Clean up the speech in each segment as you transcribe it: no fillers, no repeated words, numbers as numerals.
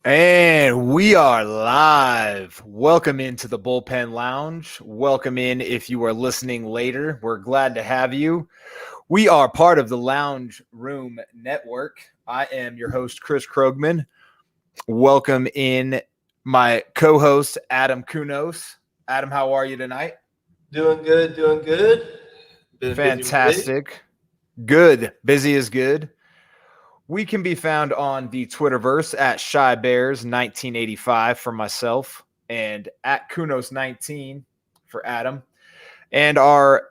And we are live. Welcome into the Bullpen Lounge. Welcome in if you are listening later. We're glad to have you. We are part of the Lounge Room Network. I am your host, Chris Krogman. Welcome in my co-host, Adam Kunos. Adam, how are you tonight? Doing good, doing good. Been a busy week. Fantastic. Good. Busy is good. We can be found on the Twitterverse at ShyBears1985 for myself and at Kunos19 for Adam. And our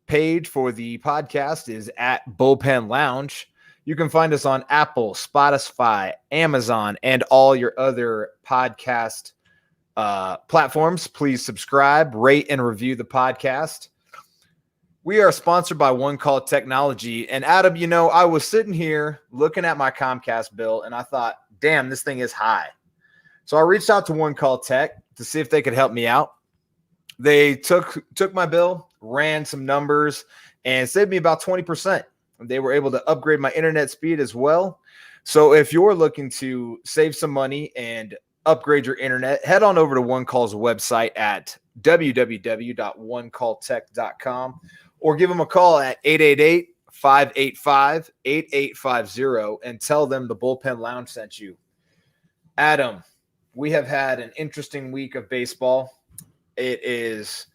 page for the podcast is at Bullpen Lounge. You can find us on Apple, Spotify, Amazon, and all your other podcast platforms. Please subscribe, rate, and review the podcast. We are sponsored by One Call Technology. And Adam, I was sitting here looking at my Comcast bill and I thought, damn, this thing is high. So I reached out to One Call Tech to see if they could help me out. They took my bill, ran some numbers, and saved me about 20%. They were able to upgrade my internet speed as well. So if you're looking to save some money and upgrade your internet, head on over to One Call's website at www.onecalltech.com. or give them a call at 888-585-8850 and tell them the Bullpen Lounge sent you. Adam, we have had an interesting week of baseball. It is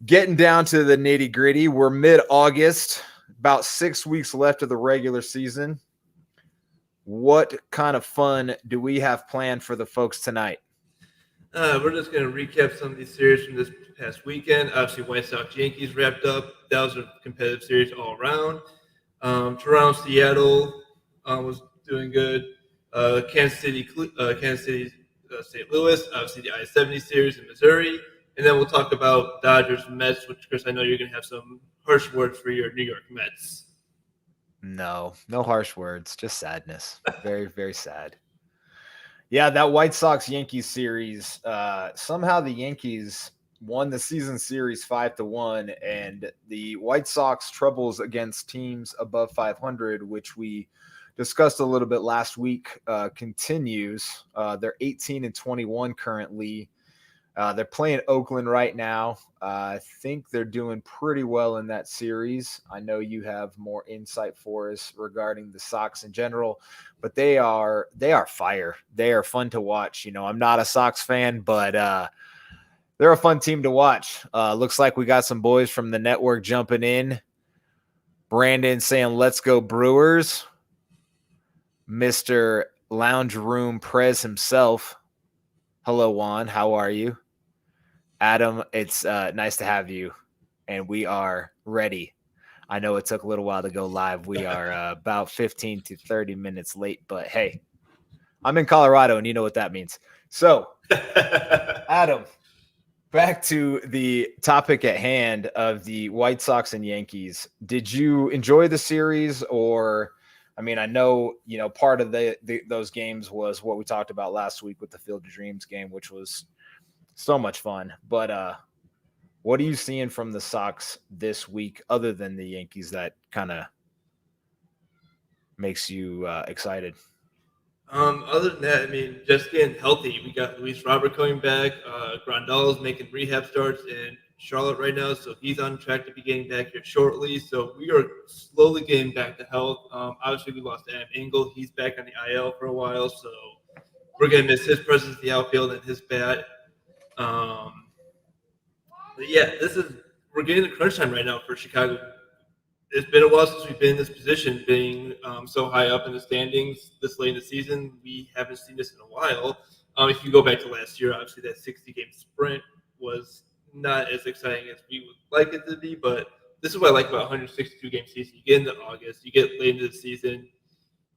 getting down to the nitty-gritty. We're mid-August, about 6 weeks left of the regular season. What kind of fun do we have planned for the folks tonight? We're just going to recap some of these series from this past weekend. Obviously, White Sox Yankees wrapped up. That was a competitive series all around. Toronto, Seattle was doing good. Kansas City, St. Louis. Obviously, the I-70 series in Missouri. And then we'll talk about Dodgers, Mets, which, Chris, I know you're going to have some harsh words for your New York Mets. No harsh words, just sadness. Very, very sad. Yeah, that White Sox-Yankees series, somehow the Yankees won the season series 5-1, and the White Sox troubles against teams above 500, which we discussed a little bit last week, continues. They're 18-21 currently. They're playing Oakland right now. I think they're doing pretty well in that series. I know you have more insight for us regarding the Sox in general, but they are fire. They are fun to watch. I'm not a Sox fan, but they're a fun team to watch. Looks like we got some boys from the network jumping in. Brandon saying, "Let's go Brewers." Mr. Lounge Room Prez himself. Hello, Juan. How are you? Adam, it's nice to have you, and we are ready. I know it took a little while to go live. We are about 15 to 30 minutes late, but hey, I'm in Colorado, and you know what that means. So, Adam, back to the topic at hand of the White Sox and Yankees. Did you enjoy the series, or I know, part of those games was what we talked about last week with the Field of Dreams game, which was so much fun. But what are you seeing from the Sox this week other than the Yankees that kind of makes you excited? Other than that, just getting healthy. We got Luis Robert coming back. Grandal's making rehab starts in Charlotte right now, so he's on track to be getting back here shortly. So we are slowly getting back to health. Obviously, we lost Adam Engel. He's back on the IL for a while, so we're going to miss his presence in the outfield and his bat. But yeah, we're getting the crunch time right now for Chicago. It's been a while since we've been in this position, being so high up in the standings this late in the season. We haven't seen this in a while. If you go back to last year, obviously that 60-game sprint was not as exciting as we would like it to be, but this is what I like about 162-game season. You get into August, you get late into the season,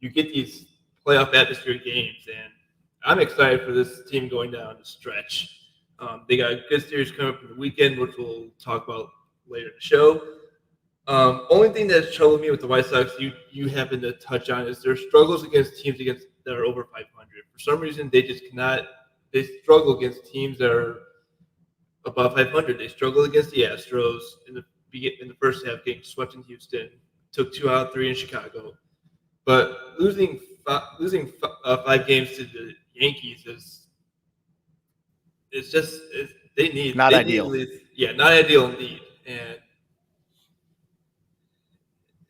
you get these playoff atmosphere games, and I'm excited for this team going down the stretch. They got a good series coming up for the weekend, which we'll talk about later in the show. Only thing that's troubling me with the White Sox, you happen to touch on, is their struggles against teams that are over 500. For some reason, they just cannot. They struggle against teams that are above 500. They struggled against the Astros in the first half, getting swept in Houston. Took 2 out of 3 in Chicago, but losing losing 5 games to the Yankees is just they need Not they need at ideal. least not ideal indeed, and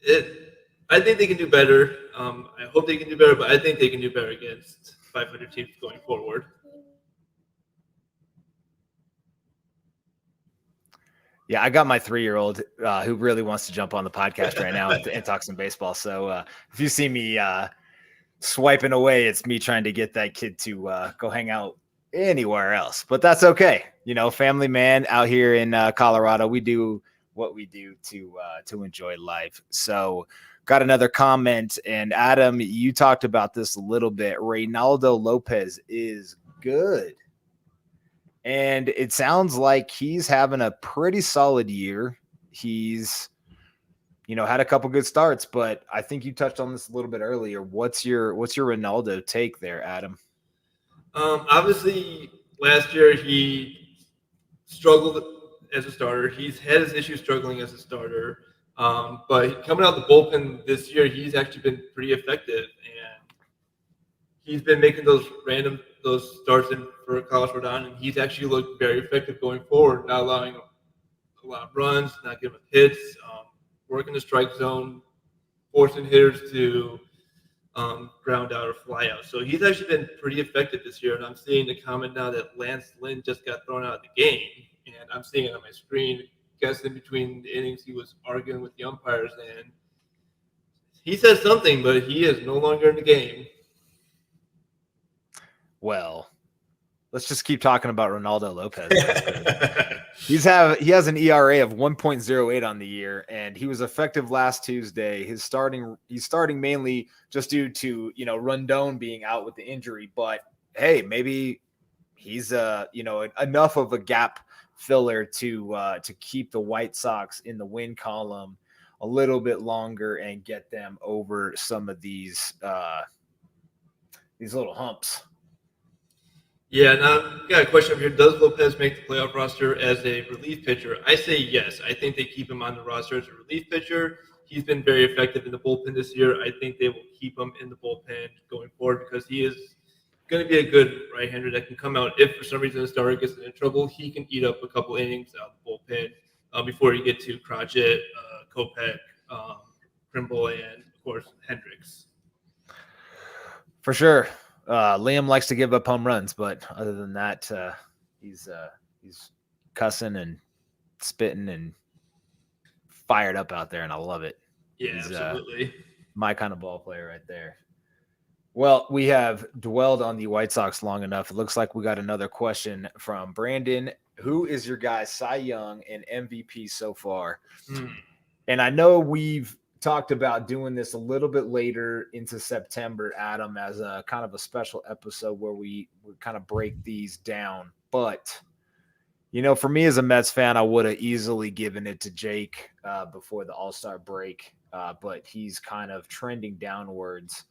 it I think they can do better. I hope they can do better, but I think they can do better against 500 teams going forward. Yeah, I got my 3-year-old who really wants to jump on the podcast right now and talk some baseball. So if you see me swiping away, it's me trying to get that kid to go hang out anywhere else. But that's okay. Family man out here in Colorado, we do what we do to enjoy life. So got another comment, and Adam, you talked about this a little bit. Reynaldo Lopez is good. And it sounds like he's having a pretty solid year. He's, had a couple good starts, but I think you touched on this a little bit earlier. What's your Ronaldo take there, Adam? Obviously, last year he struggled as a starter. He's had his issues struggling as a starter. But coming out the bullpen this year, he's actually been pretty effective, and he's been making those starts in for Carlos Rodon, and he's actually looked very effective going forward, not allowing a lot of runs, not giving hits, working the strike zone, forcing hitters to ground out or fly out. So he's actually been pretty effective this year, and I'm seeing the comment now that Lance Lynn just got thrown out of the game, and I'm seeing it on my screen. Guess in between the innings he was arguing with the umpires, and he said something, but he is no longer in the game. Well, let's just keep talking about Reynaldo Lopez. He has an ERA of 1.08 on the year, and he was effective last Tuesday. He's starting mainly just due to Rondon being out with the injury. But hey, maybe he's enough of a gap filler to keep the White Sox in the win column a little bit longer and get them over some of these little humps. Yeah, now got a question up here. Does Lopez make the playoff roster as a relief pitcher? I say yes. I think they keep him on the roster as a relief pitcher. He's been very effective in the bullpen this year. I think they will keep him in the bullpen going forward because he is going to be a good right-hander that can come out. If for some reason the starter gets in trouble, he can eat up a couple innings out of the bullpen before you get to Crotchet, Kopech, Trimble, and, of course, Hendricks. For sure. Liam likes to give up home runs, but other than that, he's cussing and spitting and fired up out there, and I love it. Yeah, he's, absolutely. My kind of ball player right there. Well, we have dwelled on the White Sox long enough. It looks like we got another question from Brandon. Who is your guys' Cy Young and MVP so far? And I know we've talked about doing this a little bit later into September, Adam, as a kind of a special episode where we kind of break these down. But, for me as a Mets fan, I would have easily given it to Jake before the All-Star break, but he's kind of trending downwards.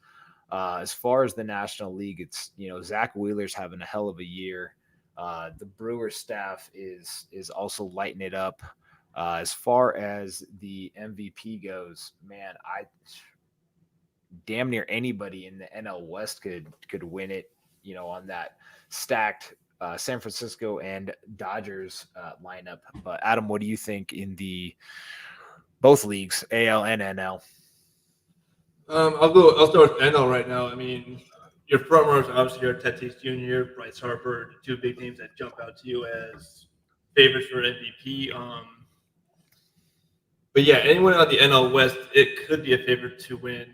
As far as the National League, it's, Zach Wheeler's having a hell of a year. The Brewers staff is also lighting it up. As far as the MVP goes, man, I damn near anybody in the NL West could win it, on that stacked San Francisco and Dodgers lineup. But Adam, what do you think in both leagues, AL and NL? I'll start with NL right now. I mean, your front runners obviously are Tatis Jr., Bryce Harper, the two big names that jump out to you as favorites for MVP. But yeah, anyone on the NL West, it could be a favorite to win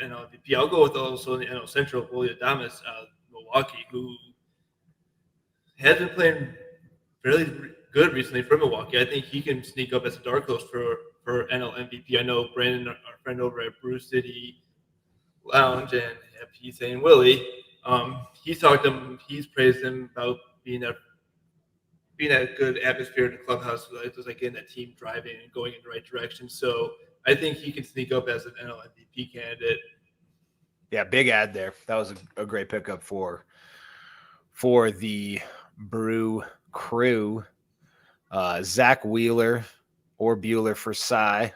NL MVP. I'll go with also in the NL Central, Willie Adames out of Milwaukee, who has been playing fairly good recently for Milwaukee. I think he can sneak up as a dark horse for NL MVP. I know Brandon, our friend over at Brew City Lounge, and he's saying Willie. He's praised him about being a good atmosphere in the clubhouse, just like getting that team driving and going in the right direction. So I think he can sneak up as an NL MVP candidate. Yeah, big ad there. That was a great pickup for the Brew crew. Zach Wheeler or Bueller for Cy.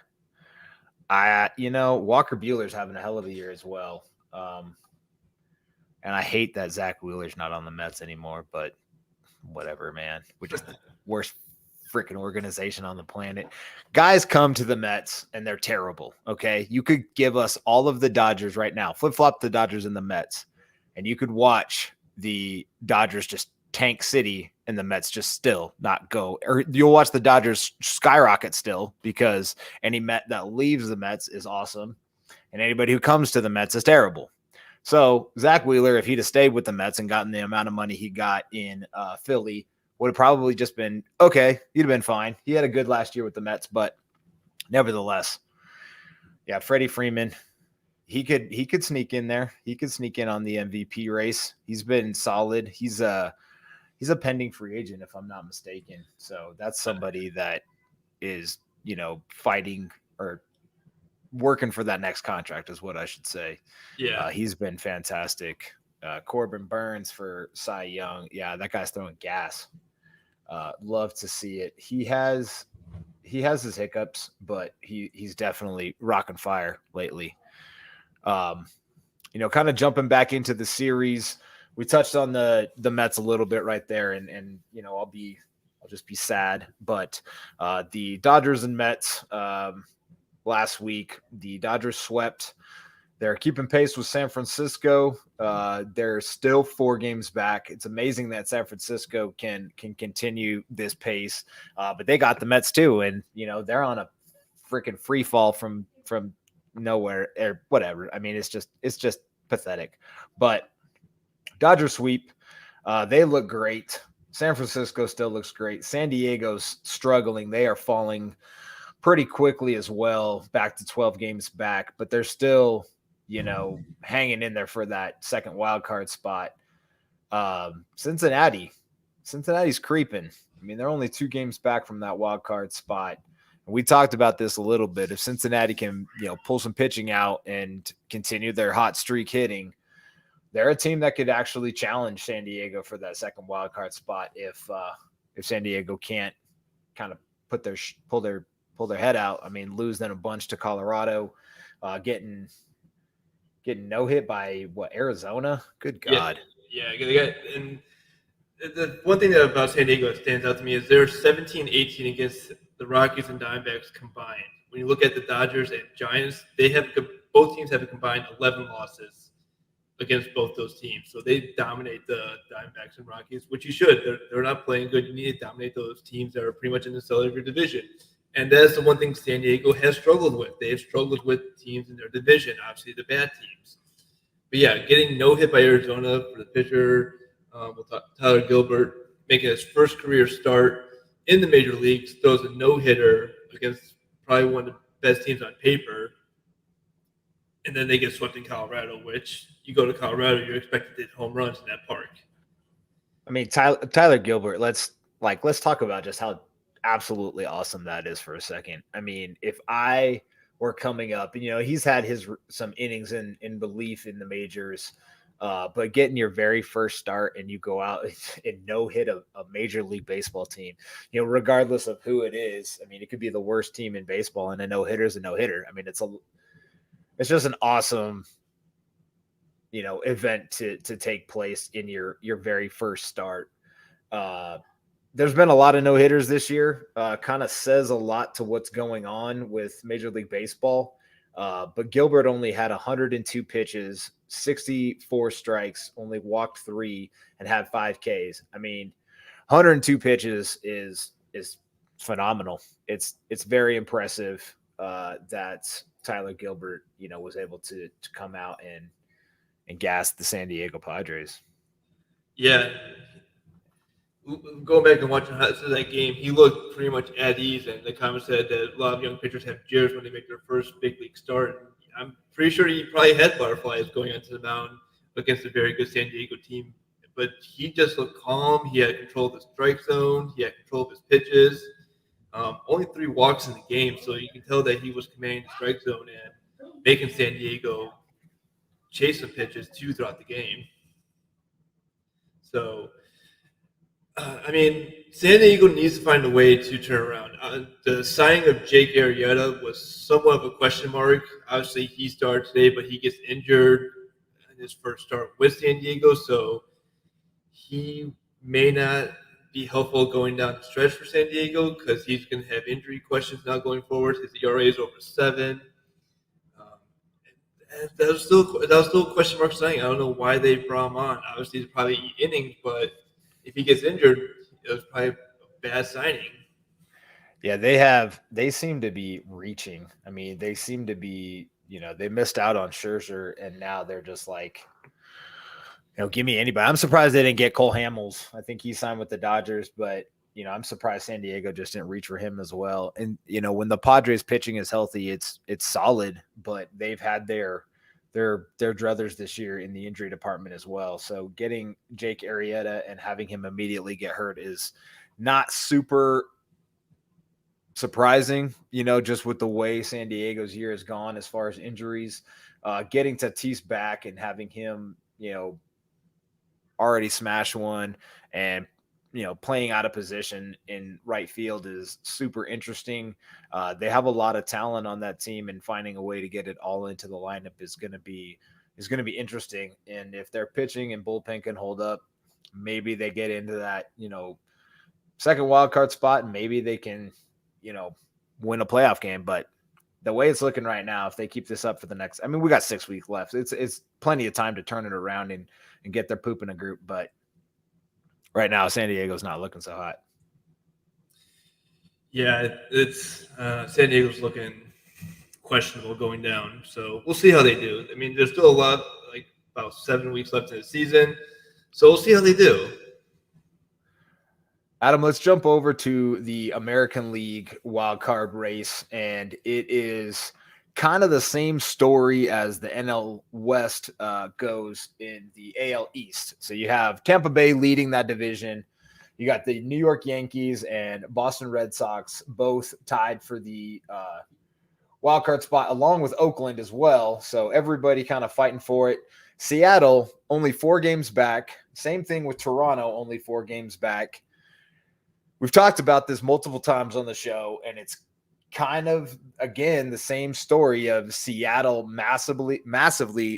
Walker Bueller's having a hell of a year as well. And I hate that Zach Wheeler's not on the Mets anymore, but whatever, man. We're just the worst freaking organization on the planet. Guys come to the Mets and they're terrible. Okay. You could give us all of the Dodgers right now, flip flop the Dodgers and the Mets, and you could watch the Dodgers just tank city and the Mets just still not go. Or you'll watch the Dodgers skyrocket still because any Met that leaves the Mets is awesome. And anybody who comes to the Mets is terrible. So Zach Wheeler, if he'd have stayed with the Mets and gotten the amount of money he got in Philly, would have probably just been okay. He'd have been fine. He had a good last year with the Mets, but nevertheless, yeah, Freddie Freeman, he could sneak in there. He could sneak in on the MVP race. He's been solid. He's a pending free agent, if I'm not mistaken. So that's somebody that is, fighting or working for that next contract is what I should say. Yeah. He's been fantastic. Corbin Burns for Cy Young. Yeah, that guy's throwing gas. Love to see it. He has his hiccups, but he's definitely rocking fire lately. Kind of jumping back into the series. We touched on the Mets a little bit right there, and I'll just be sad. But the Dodgers and Mets last week, the Dodgers swept. They're keeping pace with San Francisco. They're still 4 games back. It's amazing that San Francisco can continue this pace, but they got the Mets too, and they're on a freaking free fall from nowhere or whatever. I mean, it's just pathetic. But Dodgers sweep. They look great. San Francisco still looks great. San Diego's struggling. They are falling pretty quickly as well, back to 12 games back, but they're still hanging in there for that second wild card spot. Cincinnati's creeping. I mean, they're only 2 games back from that wild card spot. And we talked about this a little bit. If Cincinnati can, pull some pitching out and continue their hot streak hitting, they're a team that could actually challenge San Diego for that second wild card spot if San Diego can't kind of pull their head out. I mean, lose then a bunch to Colorado, getting no hit by Arizona. Good God. Yeah. And the one thing about San Diego that stands out to me is they're 17-18 against the Rockies and Diamondbacks combined. When you look at the Dodgers and Giants, both teams have a combined 11 losses against both those teams. So they dominate the Diamondbacks and Rockies, which you should. They're not playing good. You need to dominate those teams that are pretty much in the center of your division. And that's the one thing San Diego has struggled with. They've struggled with teams in their division, obviously the bad teams. But yeah, getting no hit by Arizona for the pitcher, Tyler Gilbert making his first career start in the major leagues, throws a no-hitter against probably one of the best teams on paper. And then they get swept in Colorado, which you go to Colorado, you're expected to hit home runs in that park. I memean, Tyler Gilbert, let's talk about just how absolutely awesome that is for a second. I mean, if I were coming up, he's had some innings in relief in the majors, but getting your very first start and you go out and no hit a Major League Baseball team, regardless of who it is. I mean, it could be the worst team in baseball, and a no hitter's a no hitter. I mean, it's just an awesome, event to take place in your very first start. There's been a lot of no-hitters this year. Kind of says a lot to what's going on with Major League Baseball. But Gilbert only had 102 pitches, 64 strikes, only walked 3, and had 5 Ks. I mean, 102 pitches is phenomenal. It's very impressive that Tyler Gilbert, was able to come out and gas the San Diego Padres. Yeah. Going back and watching that game, he looked pretty much at ease, and the comment said that a lot of young pitchers have jitters when they make their first big league start. I'm pretty sure he probably had butterflies going onto the mound against a very good San Diego team, but he just looked calm. He had control of the strike zone. He had control of his pitches. Only 3 walks in the game, so you can tell that he was commanding the strike zone and making San Diego chase some pitches too throughout the game. So, San Diego needs to find a way to turn around. The signing of Jake Arrieta was somewhat of a question mark. Obviously, he started today, but he gets injured his first start with San Diego, so he may not be helpful going down the stretch for San Diego because he's going to have injury questions now going forward. His ERA is over 7. That was still a question mark signing. I don't know why they brought him on. Obviously, he's probably eat innings, but if he gets injured, it was probably a bad signing. Yeah, they seem to be reaching. I mean, they seem to be, they missed out on Scherzer, and now they're just like, give me anybody. I'm surprised they didn't get Cole Hamels. I think he signed with the Dodgers, but I'm surprised San Diego just didn't reach for him as well. And when the Padres pitching is healthy, it's solid, but they've had their druthers this year in the injury department as well. So getting Jake Arrieta and having him immediately get hurt is not super surprising, just with the way San Diego's year has gone as far as injuries. Getting Tatis back and having him, already smash one and playing out of position in right field is super interesting. They have a lot of talent on that team, and finding a way to get it all into the lineup is going to be interesting. And if their pitching and bullpen can hold up, maybe they get into that second wild card spot, and maybe they can win a playoff game. But the way it's looking right now, if they keep this up for the next, we got 6 weeks left. It's plenty of time to turn it around and get their poop in a group. But right now, San Diego's not looking so hot. Yeah, it's San Diego's looking questionable going down. So we'll see how they do. There's still a lot, like about 7 weeks left in the season. So we'll see how they do. Adam, let's jump over to the American League wild card race, and it is kind of the same story as the NL West goes in the AL East. So you have Tampa Bay leading that division. You got the New York Yankees and Boston Red Sox both tied for the wild card spot, along with Oakland as well. So everybody kind of fighting for it. Seattle only 4 games back. Same thing with Toronto, only 4 games back. We've talked about this multiple times on the show, and it's kind of, again, the same story of Seattle massively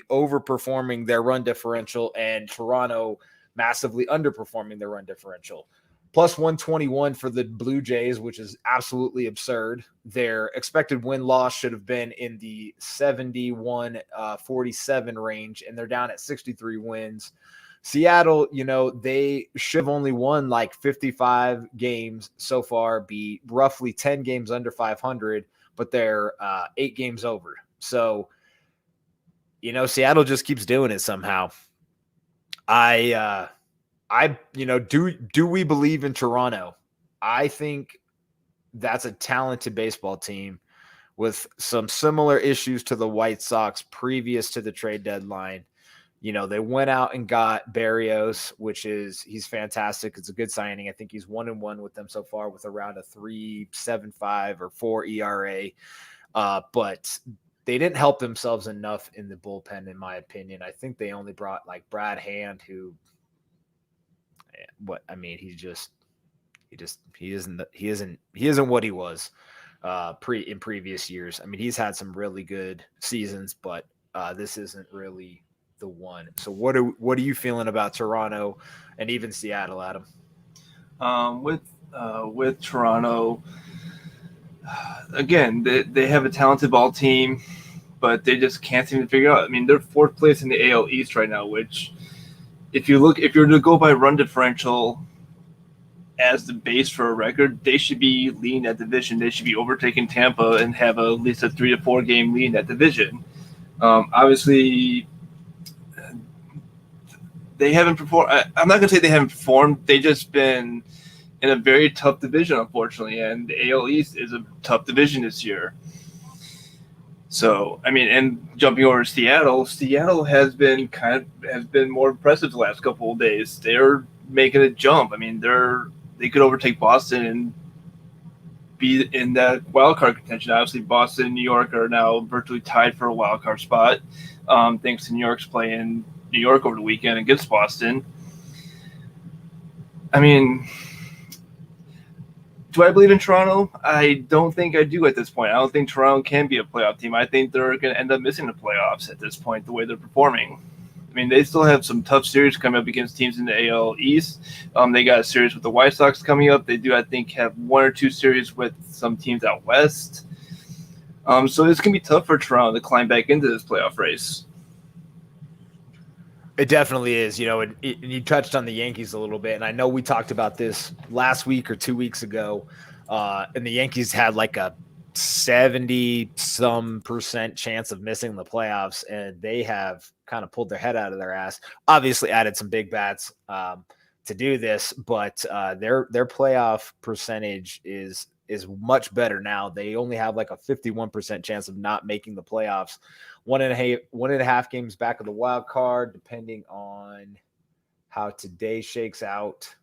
overperforming their run differential and Toronto massively underperforming their run differential. Plus 121 for the Blue Jays, which is absolutely absurd. Their expected win-loss should have been in the 71-47 range, and they're down at 63 wins. Seattle, they should have only won like 55 games so far, be roughly 10 games under 500, but they're 8 games over. So, Seattle just keeps doing it somehow. Do we believe in Toronto? I think that's a talented baseball team with some similar issues to the White Sox previous to the trade deadline. They went out and got Berrios, he's fantastic. It's a good signing. I think he's 1-1 with them so far with around a 3.75 or 4 ERA. But they didn't help themselves enough in the bullpen, in my opinion. I think they only brought like Brad Hand, he isn't what he was in previous years. He's had some really good seasons, but this isn't really the one. So what are you feeling about Toronto and even Seattle, Adam? With Toronto, again, they have a talented ball team, but they just can't seem to figure it out. They're 4th place in the AL East right now, which if you're to go by run differential as the base for a record, they should be leading that division. They should be overtaking Tampa and have at least a 3 to 4 game lead in that division. Obviously, they haven't performed. I'm not going to say they haven't performed. They've just been in a very tough division, unfortunately, and the AL East is a tough division this year. So, and jumping over to Seattle has been more impressive the last couple of days. They're making a jump. They could overtake Boston and be in that wild card contention. Obviously, Boston and New York are now virtually tied for a wild card spot, thanks to New York's play in New York over the weekend against Boston. Do I believe in Toronto? I don't think I do at this point. I don't think Toronto can be a playoff team. I think they're going to end up missing the playoffs at this point, the way they're performing. I mean, they still have some tough series coming up against teams in the AL East. They got a series with the White Sox coming up. They do, I think, have 1 or 2 series with some teams out west. So it's going to be tough for Toronto to climb back into this playoff race. It definitely is, and you touched on the Yankees a little bit, and I know we talked about this last week or 2 weeks ago, and the Yankees had like a 70-some% chance of missing the playoffs, and they have kind of pulled their head out of their ass. Obviously, added some big bats to do this, but their playoff percentage is much better now. They only have like a 51% chance of not making the playoffs. 1.5 games back of the wild card, depending on how today shakes out.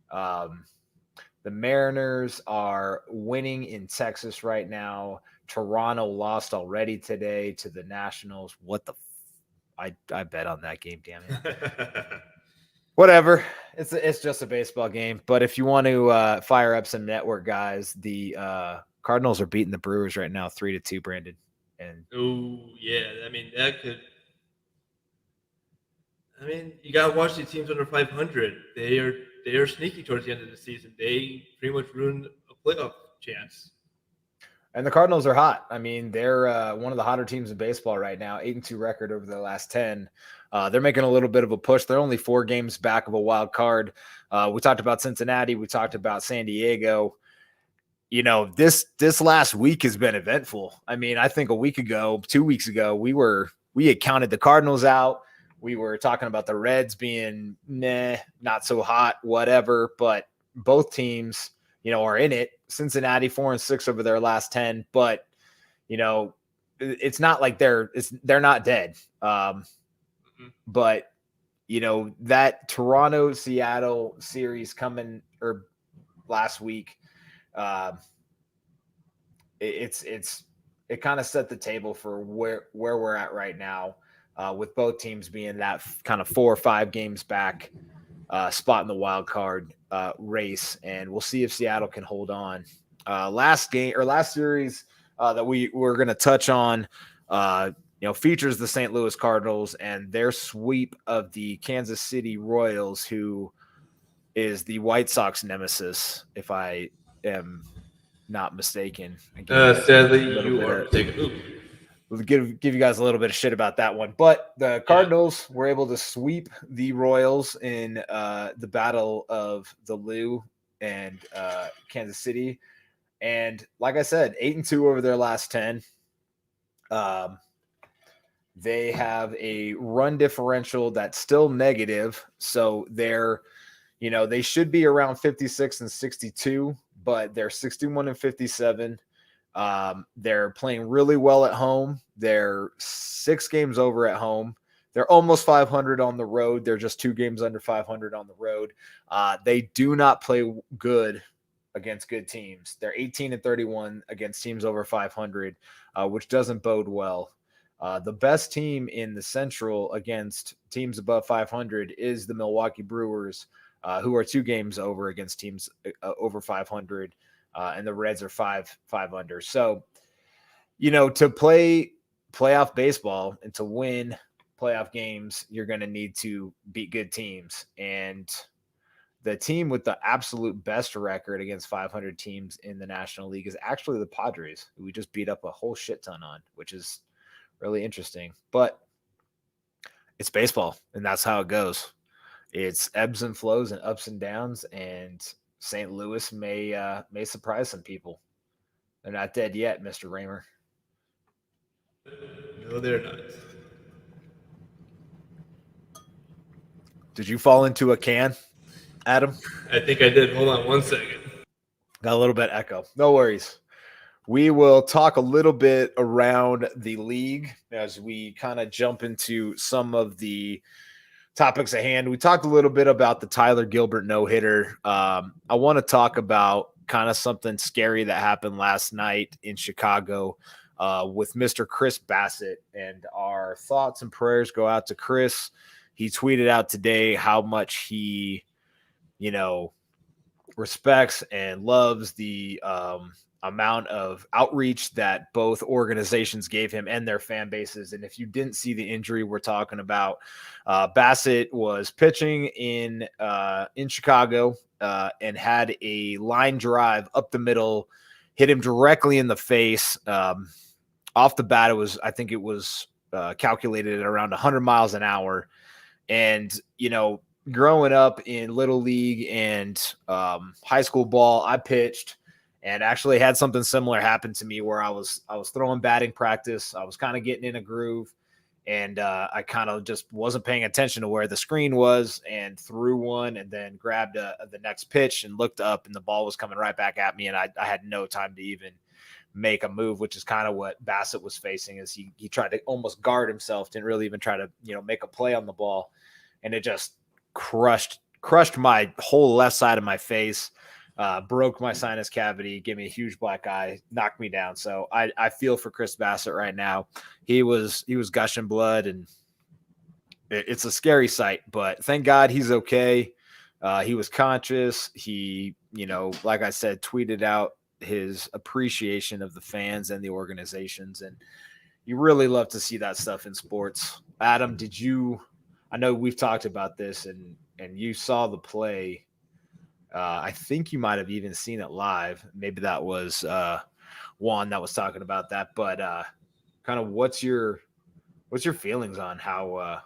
The Mariners are winning in Texas right now. Toronto lost already today to the Nationals. What the? I bet on that game, damn it. Whatever. It's just a baseball game. But if you want to fire up some network guys, the Cardinals are beating the Brewers right now 3-2, Brandon. And yeah. You gotta watch these teams under 500. They are sneaky towards the end of the season. They pretty much ruined a playoff chance. And the Cardinals are hot. I mean, they're one of the hotter teams in baseball right now. 8-2 record over their last 10. They're making a little bit of a push. They're only 4 games back of a wild card. We talked about Cincinnati. We talked about San Diego. This last week has been eventful. I mean, I think 2 weeks ago, we had counted the Cardinals out. We were talking about the Reds being not so hot, whatever. But both teams, are in it. Cincinnati 4-6 over their last 10, but it's not like they're not dead. But that Toronto Seattle series coming or last week, it kind of set the table for where we're at right now, with both teams being that kind of 4 or 5 games back spot in the wild card race, and we'll see if Seattle can hold on. Last series that we're going to touch on, features the St. Louis Cardinals and their sweep of the Kansas City Royals, who is the White Sox nemesis, if I am not mistaken. Sadly, you are mistaken. We'll give you guys a little bit of shit about that one. But the Cardinals were able to sweep the Royals in the Battle of the Lou and Kansas City. And like I said, 8-2 over their last 10. They have a run differential that's still negative. So they're, they should be around 56 and 62, but they're 61 and 57. They're playing really well at home. They're 6 games over at home. They're almost 500 on the road. They're just 2 games under 500 on the road. They do not play good against good teams. They're 18 and 31 against teams over 500, which doesn't bode well. The best team in the Central against teams above 500 is the Milwaukee Brewers, who are 2 games over against teams over 500. And the Reds are 5 under. So, to play playoff baseball and to win playoff games, you're going to need to beat good teams. And the team with the absolute best record against 500 teams in the National League is actually the Padres, who we just beat up a whole shit ton on, which is really interesting. But it's baseball, and that's how it goes. It's ebbs and flows and ups and downs, and St. Louis may surprise some people. They're not dead yet, Mr. Raymer. No, they're not. Did you fall into a can, Adam? I think I did. Hold on 1 second. Got a little bit echo. No worries. We will talk a little bit around the league as we kind of jump into some of the topics at hand. We talked a little bit about the Tyler Gilbert no-hitter. I want to talk about kind of something scary that happened last night in Chicago with Mr. Chris Bassett, and our thoughts and prayers go out to Chris. He tweeted out today how much he, respects and loves the amount of outreach that both organizations gave him and their fan bases. And if you didn't see the injury we're talking about, Bassett was pitching in Chicago and had a line drive up the middle, hit him directly in the face. Off the bat, I think it was calculated at around 100 miles an hour. And, growing up in Little League and high school ball, I pitched and actually had something similar happen to me where I was throwing batting practice. I was kind of getting in a groove, and I kind of just wasn't paying attention to where the screen was and threw one and then grabbed the next pitch and looked up, and the ball was coming right back at me, and I had no time to even make a move, which is kind of what Bassett was facing. Is he tried to almost guard himself, didn't really even try to make a play on the ball, and it just crushed my whole left side of my face. Broke my sinus cavity, gave me a huge black eye, knocked me down. So I feel for Chris Bassett right now. He was gushing blood, and it's a scary sight, but thank God he's okay. He was conscious. He, like I said, tweeted out his appreciation of the fans and the organizations. And you really love to see that stuff in sports. Adam, I know we've talked about this and you saw the play. I think you might have even seen it live. Maybe that was Juan that was talking about that. But kind of what's your feelings on how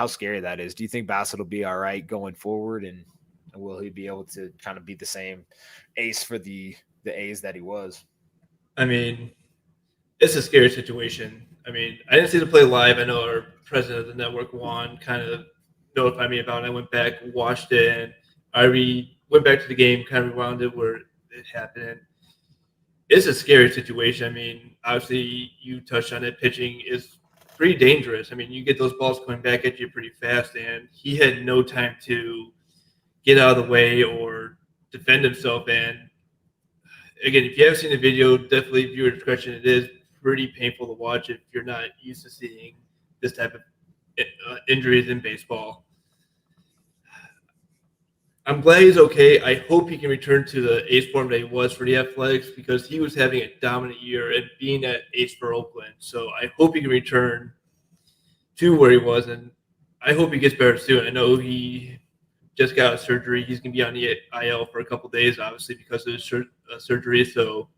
scary that is? Do you think Bassett will be all right going forward, and will he be able to kind of be the same ace for the A's that he was? I mean, it's a scary situation. I mean, I didn't see the play live. I know our president of the network, Juan, kind of notified me about it. I went back, watched it, and I went back to the game, kind of rewound it where it happened. It's a scary situation. I mean, obviously, you touched on it. Pitching is pretty dangerous. I mean, you get those balls coming back at you pretty fast, and he had no time to get out of the way or defend himself. And again, if you haven't seen the video, definitely viewer discretion. It is pretty painful to watch if you're not used to seeing this type of injuries in baseball. I'm glad he's okay. I hope he can return to the ace form that he was for the Athletics, because he was having a dominant year and being at ace for Oakland. So I hope he can return to where he was, and I hope he gets better soon. I know he just got a surgery. He's going to be on the IL for a couple of days, obviously, because of his surgery. So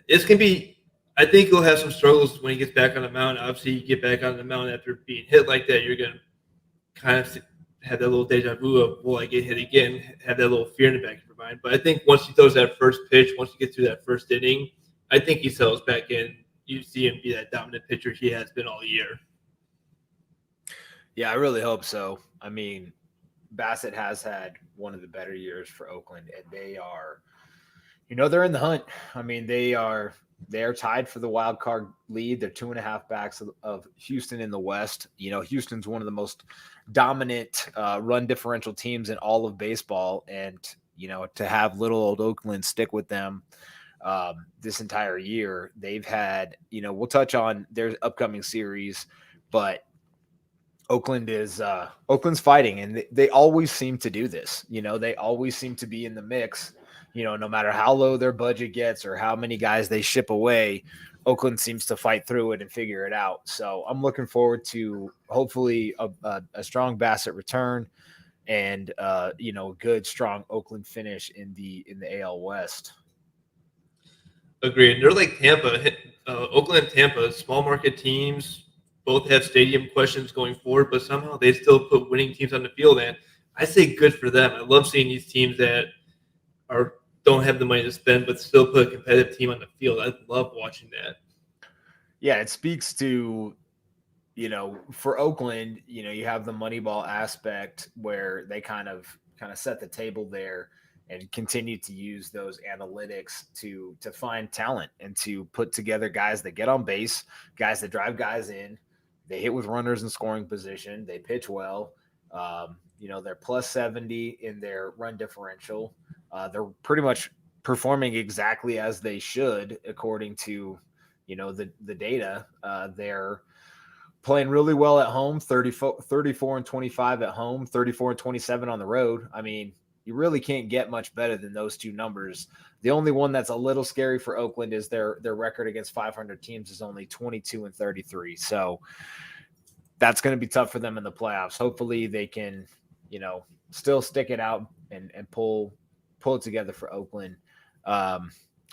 it's going to be – I think he'll have some struggles when he gets back on the mound. Obviously, you get back on the mound after being hit like that, you're going to kind of have that little deja vu of, will I get hit again, have that little fear in the back of your mind. But I think once he throws that first pitch, once he gets through that first inning, I think he settles back in. You see him be that dominant pitcher he has been all year. Yeah, I really hope so. I mean, Bassett has had one of the better years for Oakland, and they are, they're in the hunt. I mean, they are tied for the wild card lead. They're 2.5 backs of Houston in the West. Houston's one of the most dominant run differential teams in all of baseball. And, to have little old Oakland stick with them this entire year, they've had, we'll touch on their upcoming series, but Oakland's fighting, and they always seem to do this. They always seem to be in the mix. No matter how low their budget gets or how many guys they ship away, Oakland seems to fight through it and figure it out. So I'm looking forward to hopefully a strong Bassett return and a good, strong Oakland finish in the AL West. Agreed. They're like Tampa, Oakland and Tampa, small market teams, both have stadium questions going forward, but somehow they still put winning teams on the field. And I say good for them. I love seeing these teams that don't have the money to spend, but still put a competitive team on the field. I love watching that. Yeah, it speaks to, for Oakland, you have the Moneyball aspect where they kind of set the table there and continue to use those analytics to find talent and to put together guys that get on base, guys that drive guys in. They hit with runners in scoring position. They pitch well. They're plus 70 in their run differential. They're pretty much performing exactly as they should, according to, the data. They're playing really well at home, 34 and 25 at home, 34 and 27 on the road. I mean, you really can't get much better than those two numbers. The only one that's a little scary for Oakland is their record against 500 teams is only 22-33. So that's going to be tough for them in the playoffs. Hopefully they can, still stick it out and pull it together for Oakland.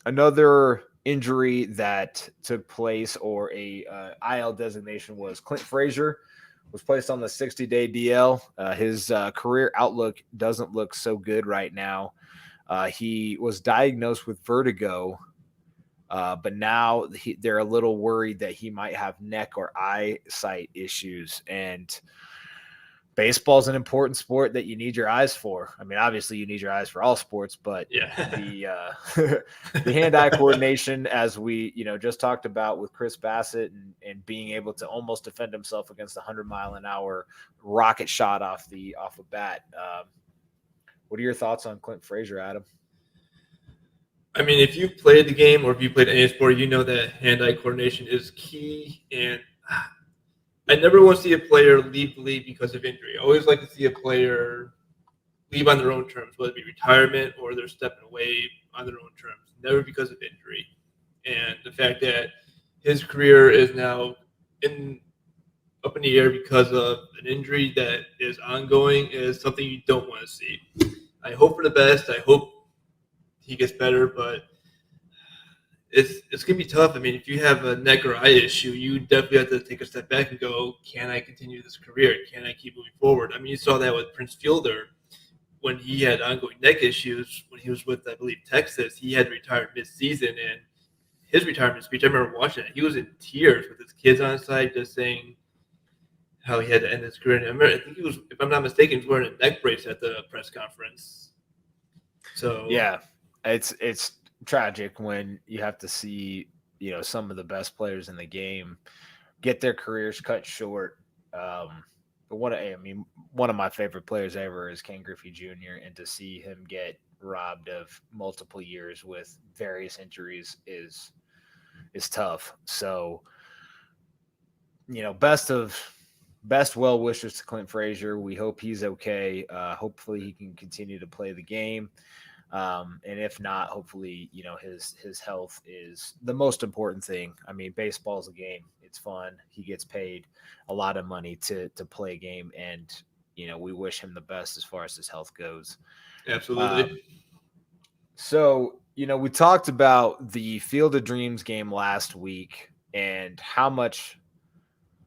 Another injury that took place, or a IL designation, was Clint Frazier was placed on the 60-day DL. His career outlook doesn't look so good right now. He was diagnosed with vertigo, but now they're a little worried that he might have neck or eyesight issues. And baseball's an important sport that you need your eyes for. I mean, obviously you need your eyes for all sports, but the the hand-eye coordination, as we just talked about with Chris Bassett, and being able to almost defend himself against a 100-mile-an-hour rocket shot off a bat. What are your thoughts on Clint Frazier, Adam? I mean, if you played the game or if you played any sport, you know that hand-eye coordination is key. And I never want to see a player leave the league because of injury. I always like to see a player leave on their own terms, whether it be retirement or they're stepping away on their own terms, never because of injury. And the fact that his career is now up in the air because of an injury that is ongoing is something you don't want to see. I hope for the best. I hope he gets better, but it's going to be tough. I mean, if you have a neck or eye issue, you definitely have to take a step back and go, can I continue this career? Can I keep moving forward? I mean, you saw that with Prince Fielder when he had ongoing neck issues when he was with, I believe, Texas. He had retired mid-season, and his retirement speech, I remember watching it. He was in tears with his kids on his side, just saying how he had to end his career. And I think he was, if I'm not mistaken, he was wearing a neck brace at the press conference. So yeah, it's tragic when you have to see some of the best players in the game get their careers cut short. But one of my favorite players ever is Ken Griffey Jr., and to see him get robbed of multiple years with various injuries is tough. So best well wishes to Clint Frazier. We hope he's okay. Hopefully he can continue to play the game. And if not, hopefully, his health is the most important thing. I mean, baseball's a game. It's fun. He gets paid a lot of money to play a game. And, we wish him the best as far as his health goes. Absolutely. So, we talked about the Field of Dreams game last week and how much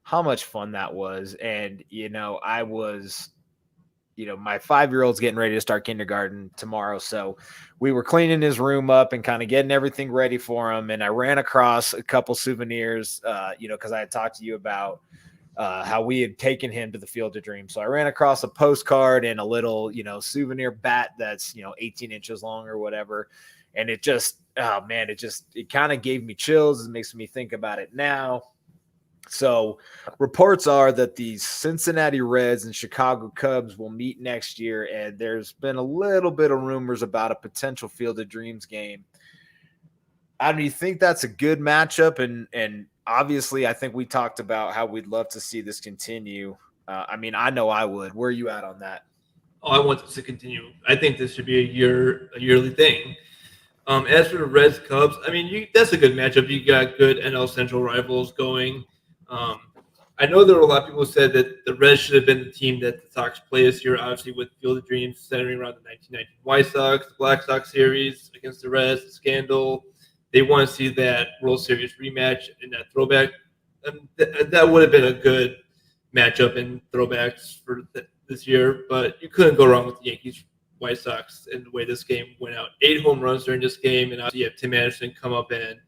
fun that was. And, I was my 5-year-old's getting ready to start kindergarten tomorrow. So we were cleaning his room up and kind of getting everything ready for him. And I ran across a couple souvenirs, because I had talked to you about how we had taken him to the Field of Dreams. So I ran across a postcard and a little, souvenir bat that's, 18 inches long or whatever. And it just, it kind of gave me chills. It makes me think about it now. So reports are that the Cincinnati Reds and Chicago Cubs will meet next year, and there's been a little bit of rumors about a potential Field of Dreams game. Adam, do you think that's a good matchup? And obviously, I think we talked about how we'd love to see this continue. I know I would. Where are you at on that? Oh, I want this to continue. I think this should be a yearly thing. As for the Reds Cubs, that's a good matchup. You got good NL Central rivals going. I know there were a lot of people who said that the Reds should have been the team that the Sox play this year, obviously with Field of Dreams centering around the 1919 White Sox, the Black Sox series against the Reds, the scandal. They want to see that World Series rematch in that throwback. That would have been a good matchup in throwbacks for this year, but you couldn't go wrong with the Yankees White Sox and the way this game went out. 8 home runs during this game, and obviously you have Tim Anderson come up and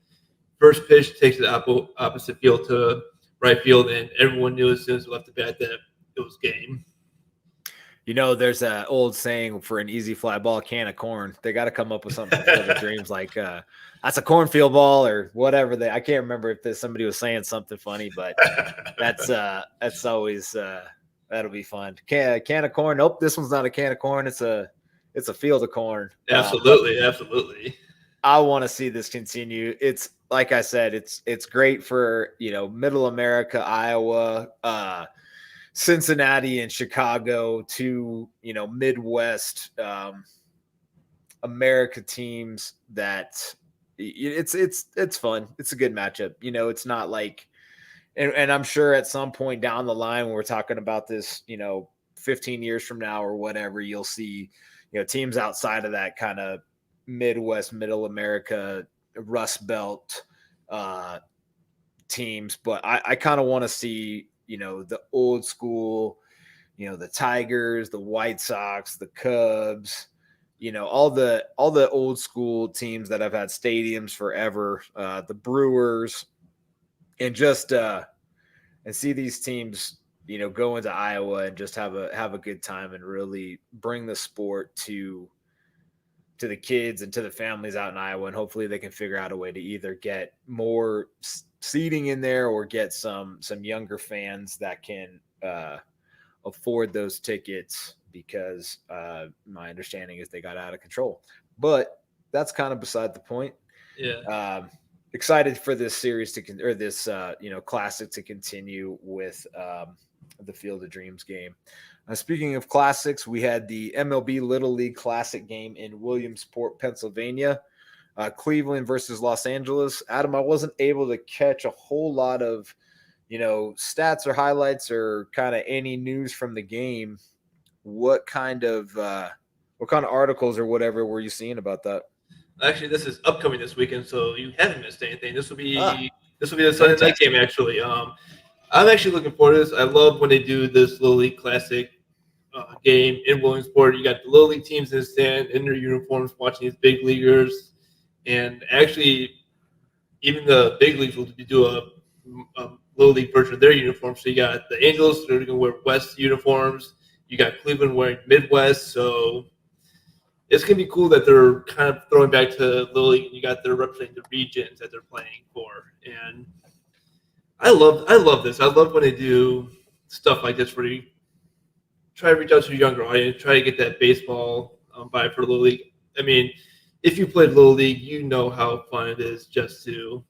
first pitch takes it opposite field to right field, and everyone knew as soon as it left the bat that it was game. There's an old saying for an easy fly ball, can of corn. They got to come up with something for the Dreams, like that's a cornfield ball or whatever. I can't remember if somebody was saying something funny, but that's always that'll be fun. Can of corn. Nope, this one's not a can of corn. It's a field of corn. Absolutely. I want to see this continue. It's like I said, it's great for Middle America, Iowa, Cincinnati and Chicago, two, Midwest America teams that it's fun. It's a good matchup. It's not like, and I'm sure at some point down the line when we're talking about this, 15 years from now or whatever, you'll see, teams outside of that kind of Midwest, Middle America, Rust Belt teams. But I kind of want to see, the old school, the Tigers, the White Sox, the Cubs, all the old school teams that have had stadiums forever, the Brewers, and just and see these teams, go into Iowa and just have a good time and really bring the sport to the kids and to the families out in Iowa, and hopefully they can figure out a way to either get more seating in there or get some younger fans that can afford those tickets, because my understanding is they got out of control. But that's kind of beside the point. Yeah. Excited for this series this classic to continue with the Field of Dreams game. Speaking of classics, we had the MLB Little League Classic game in Williamsport, Pennsylvania. Cleveland versus Los Angeles. Adam, I wasn't able to catch a whole lot of, stats or highlights or kind of any news from the game. What kind of articles or whatever were you seeing about that? Actually, this is upcoming this weekend, so you haven't missed anything. This will be the Sunday fantastic. night game. Actually, I'm actually looking forward to this. I love when they do this Little League Classic game in Williamsport. You got the Little League teams in the stand in their uniforms, watching these big leaguers, and actually, even the big leagues will do a Little League version of their uniforms. So you got the Angels; they're going to wear West uniforms. You got Cleveland wearing Midwest. So it's going to be cool that they're kind of throwing back to Little League, and you got they're representing the regions that they're playing for. And I love this. I love when they do stuff like this where you try to reach out to a younger audience, try to get that baseball vibe for Little League. I mean, if you played Little League, you know how fun it is just to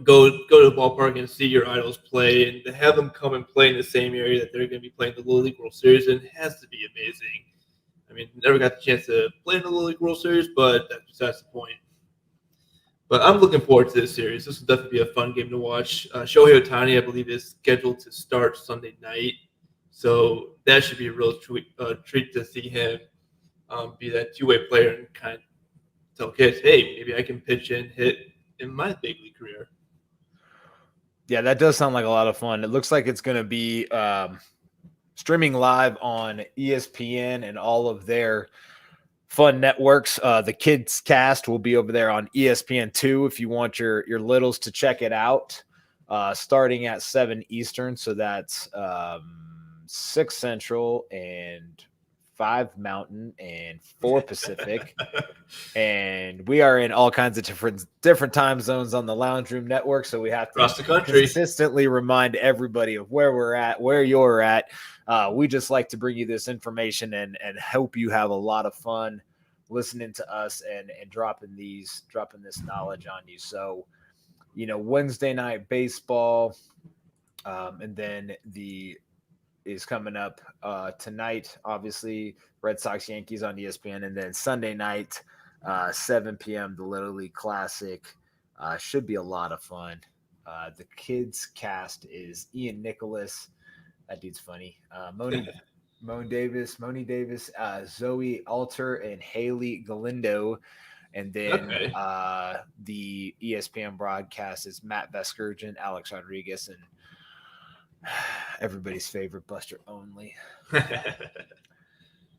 go to the ballpark and see your idols play, and to have them come and play in the same area that they're going to be playing the Little League World Series in has to be amazing. I mean, never got the chance to play in the Little League World Series, but that's the point. But I'm looking forward to this series. This will definitely be a fun game to watch. Shohei Ohtani, I believe, is scheduled to start Sunday night. So that should be a real treat to see him be that two-way player and kind of tell kids, hey, maybe I can pitch and hit in my big league career. Yeah, that does sound like a lot of fun. It looks like it's going to be streaming live on ESPN and all of their fun networks. The Kids Cast will be over there on ESPN2 if you want your littles to check it out, starting at 7 Eastern. So that's 6 Central and 5 Mountain and 4 Pacific. And we are in all kinds of different time zones on the Lounge Room Network, so we have to across the country consistently remind everybody of where we're at, where you're at. We just like to bring you this information and hope you have a lot of fun listening to us and dropping this knowledge on you. So, Wednesday night baseball, and then is coming up tonight, obviously Red Sox Yankees on ESPN, and then Sunday night 7 p.m. the Little League Classic. Should be a lot of fun. The Kids Cast is Ian Nicholas, that dude's funny, Moni Davis, Zoe Alter, and Haley Galindo. And then the ESPN broadcast is Matt Veskurgen, Alex Rodriguez, and everybody's favorite Buster Only.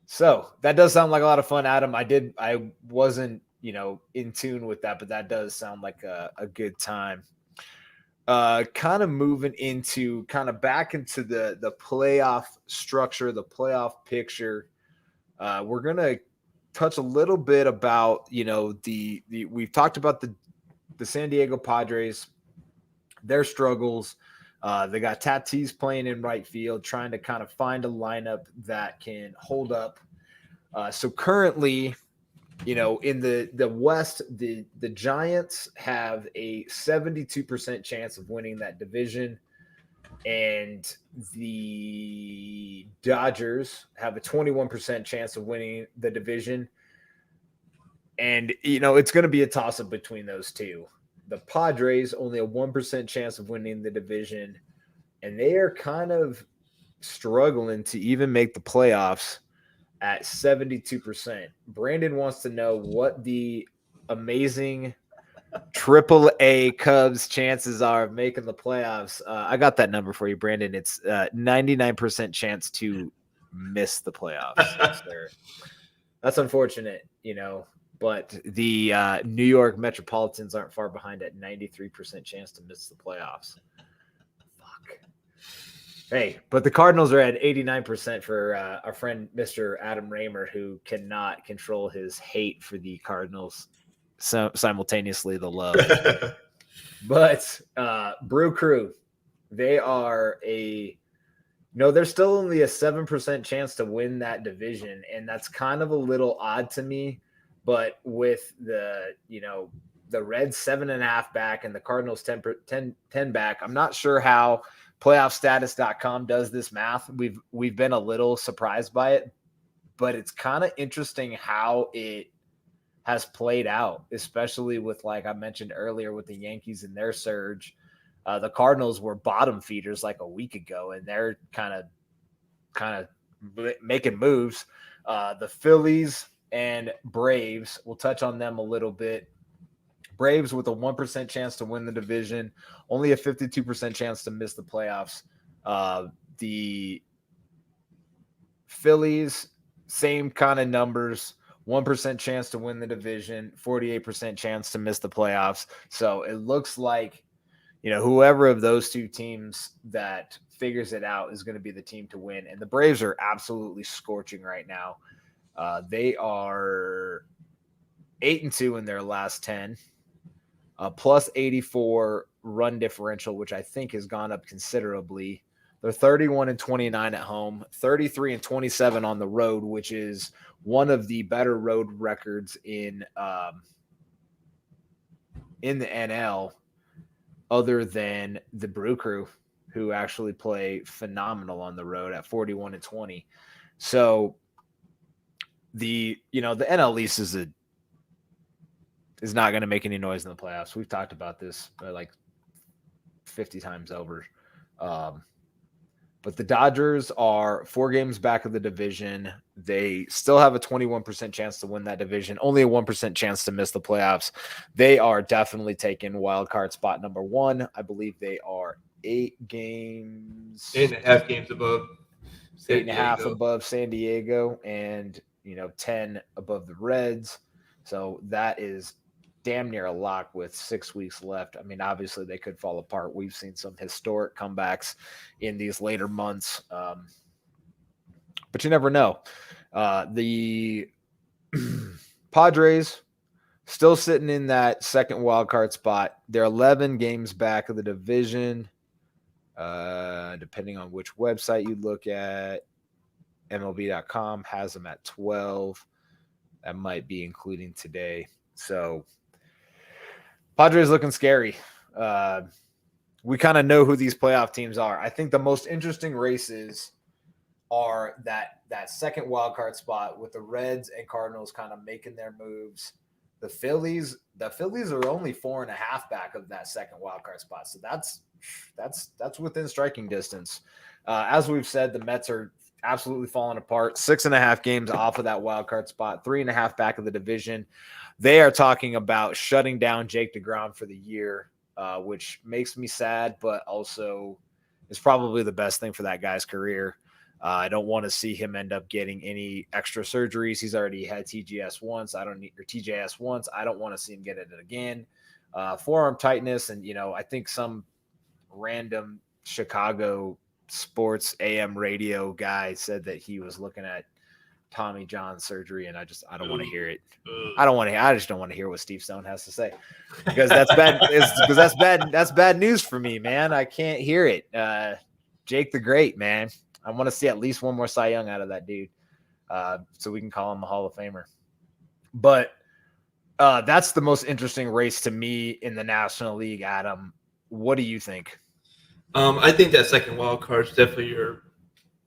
So that does sound like a lot of fun, Adam. I wasn't, in tune with that, but that does sound like a good time. Kind of moving into back into the playoff structure, the playoff picture. We're going to touch a little bit about, we've talked about the San Diego Padres, their struggles. They got Tatis playing in right field, trying to kind of find a lineup that can hold up. So currently, in the West, the Giants have a 72% chance of winning that division. and the Dodgers have a 21% chance of winning the division. And, it's going to be a toss-up between those two. The Padres, only a 1% chance of winning the division, and they are kind of struggling to even make the playoffs at 72%. Brandon wants to know what the amazing Triple-A Cubs chances are of making the playoffs. I got that number for you, Brandon. It's 99% chance to miss the playoffs. That's unfortunate, but the New York Metropolitans aren't far behind at 93% chance to miss the playoffs. Fuck. Hey, but the Cardinals are at 89% for our friend Mr. Adam Raymer, who cannot control his hate for the Cardinals, simultaneously the love. But Brew Crew, they are they're still only a 7% chance to win that division, and that's kind of a little odd to me. But with the Reds 7.5 back and the Cardinals 10 back, I'm not sure how playoffstatus.com does this math. We've been a little surprised by it, but it's kind of interesting how it has played out, especially with, like I mentioned earlier, with the Yankees and their surge. The Cardinals were bottom feeders like a week ago, and they're kind of making moves. The Phillies and Braves, we'll touch on them a little bit. Braves with a 1% chance to win the division, only a 52% chance to miss the playoffs. The Phillies, same kind of numbers, 1% chance to win the division, 48% chance to miss the playoffs. So it looks like, whoever of those two teams that figures it out is going to be the team to win. And the Braves are absolutely scorching right now. They are 8-2 in their last 10. Plus 84 run differential, which I think has gone up considerably. They're 31-29 at home, 33-27 on the road, which is one of the better road records in the NL, other than the Brew Crew, who actually play phenomenal on the road at 41-20. So the NL East is not going to make any noise in the playoffs. We've talked about this like 50 times over. But the Dodgers are 4 games back of the division. They still have a 21% chance to win that division, only a 1% chance to miss the playoffs. They are definitely taking wild card spot number 1. I believe they are 8 games. 8.5 games above. 8.5 above San Diego, and 10 above the Reds. So that is damn near a lock with 6 weeks left. I mean, obviously they could fall apart. We've seen some historic comebacks in these later months, but you never know. The Padres still sitting in that second wild card spot. They're 11 games back of the division. Depending on which website you look at, MLB.com has them at 12. That might be including today. So Padres looking scary. We kind of know who these playoff teams are. I think the most interesting races are that second wild card spot with the Reds and Cardinals kind of making their moves. The Phillies are only 4.5 back of that second wild card spot. So that's within striking distance. As we've said, the Mets are absolutely falling apart. 6.5 games off of that wild card spot, 3.5 back of the division. They are talking about shutting down Jake DeGrom for the year, which makes me sad, but also is probably the best thing for that guy's career. I don't want to see him end up getting any extra surgeries. He's already had TJS once. I don't want to see him get it again. Forearm tightness, and I think some random Chicago sports AM radio guy said that he was looking at Tommy John surgery, and I don't want to hear it. I just don't want to hear what Steve Stone has to say, because that's bad. That's bad news for me, man. I can't hear it. Jake the Great, man. I want to see at least one more Cy Young out of that dude, so we can call him a Hall of Famer. But that's the most interesting race to me in the National League, Adam. What do you think? I think that second wild card is definitely your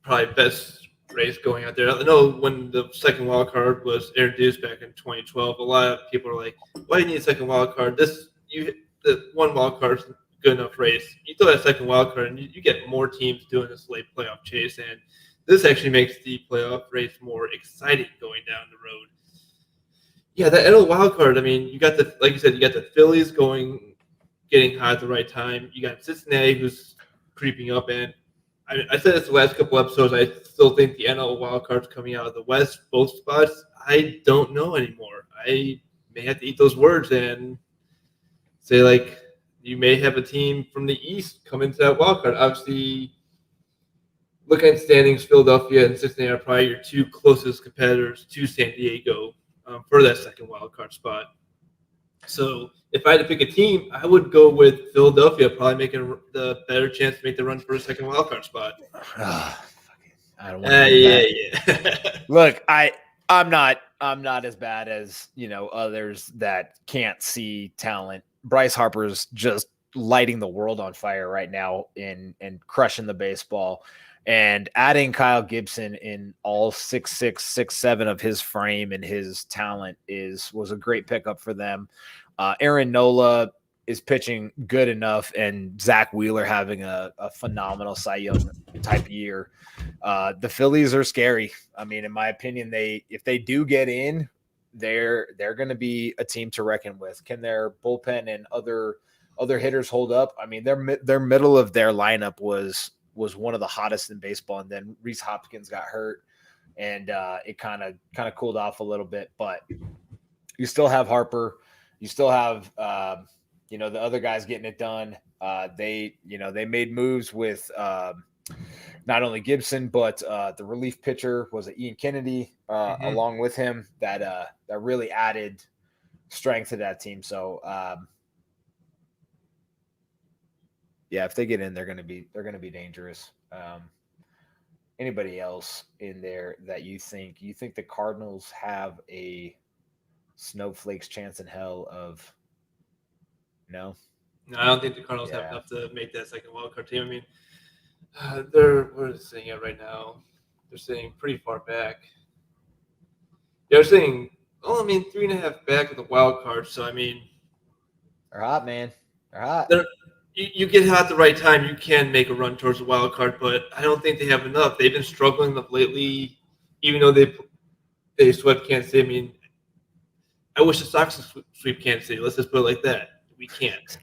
probably best race going out there. I know when the second wild card was introduced back in 2012, a lot of people are like, "Why do you need a second wild card? The one wild card is a good enough race. You throw that second wild card, and you get more teams doing this late playoff chase, and this actually makes the playoff race more exciting going down the road." Yeah, that NL wild card. I mean, you got like you said, you got the Phillies getting hot at the right time. You got Cincinnati who's creeping up, and I said this the last couple episodes. I still think the NL wild card's coming out of the West, both spots. I don't know anymore. I may have to eat those words and say like you may have a team from the East come into that wild card. Obviously, looking at standings, Philadelphia and Cincinnati are probably your two closest competitors to San Diego for that second wild card spot. So if I had to pick a team, I would go with Philadelphia, probably making the better chance to make the run for a second wild card spot. I don't want to hear that. Yeah. Look, I'm not as bad as others that can't see talent. Bryce Harper's just lighting the world on fire right now and crushing the baseball. And adding Kyle Gibson in all 6'6", 6'7" of his frame and his talent was a great pickup for them. Aaron Nola is pitching good enough, and Zach Wheeler having a phenomenal Cy Young type year. The Phillies are scary. I mean, in my opinion, if they do get in, they're going to be a team to reckon with. Can their bullpen and other hitters hold up? I mean, their middle of their lineup was one of the hottest in baseball, and then Rhys Hopkins got hurt, and it kind of cooled off a little bit. But you still have Harper, you still have the other guys getting it done. They made moves with not only Gibson but the relief pitcher was Ian Kennedy along with him that really added strength to that team. So yeah, if they get in, they're going to be dangerous. Anybody else in there that you think the Cardinals have a snowflake's chance in hell of? No, I don't think the Cardinals have enough to make that second wild card team. I mean, where are they sitting at right now? They're sitting pretty far back. They're sitting, 3.5 back of the wild card. So I mean, they're hot, man. They're hot. You get hot at the right time, you can make a run towards the wild card, but I don't think they have enough. They've been struggling lately, even though they swept Kansas City. I mean, I wish the Sox would sweep Kansas City. Let's just put it like that. We can't.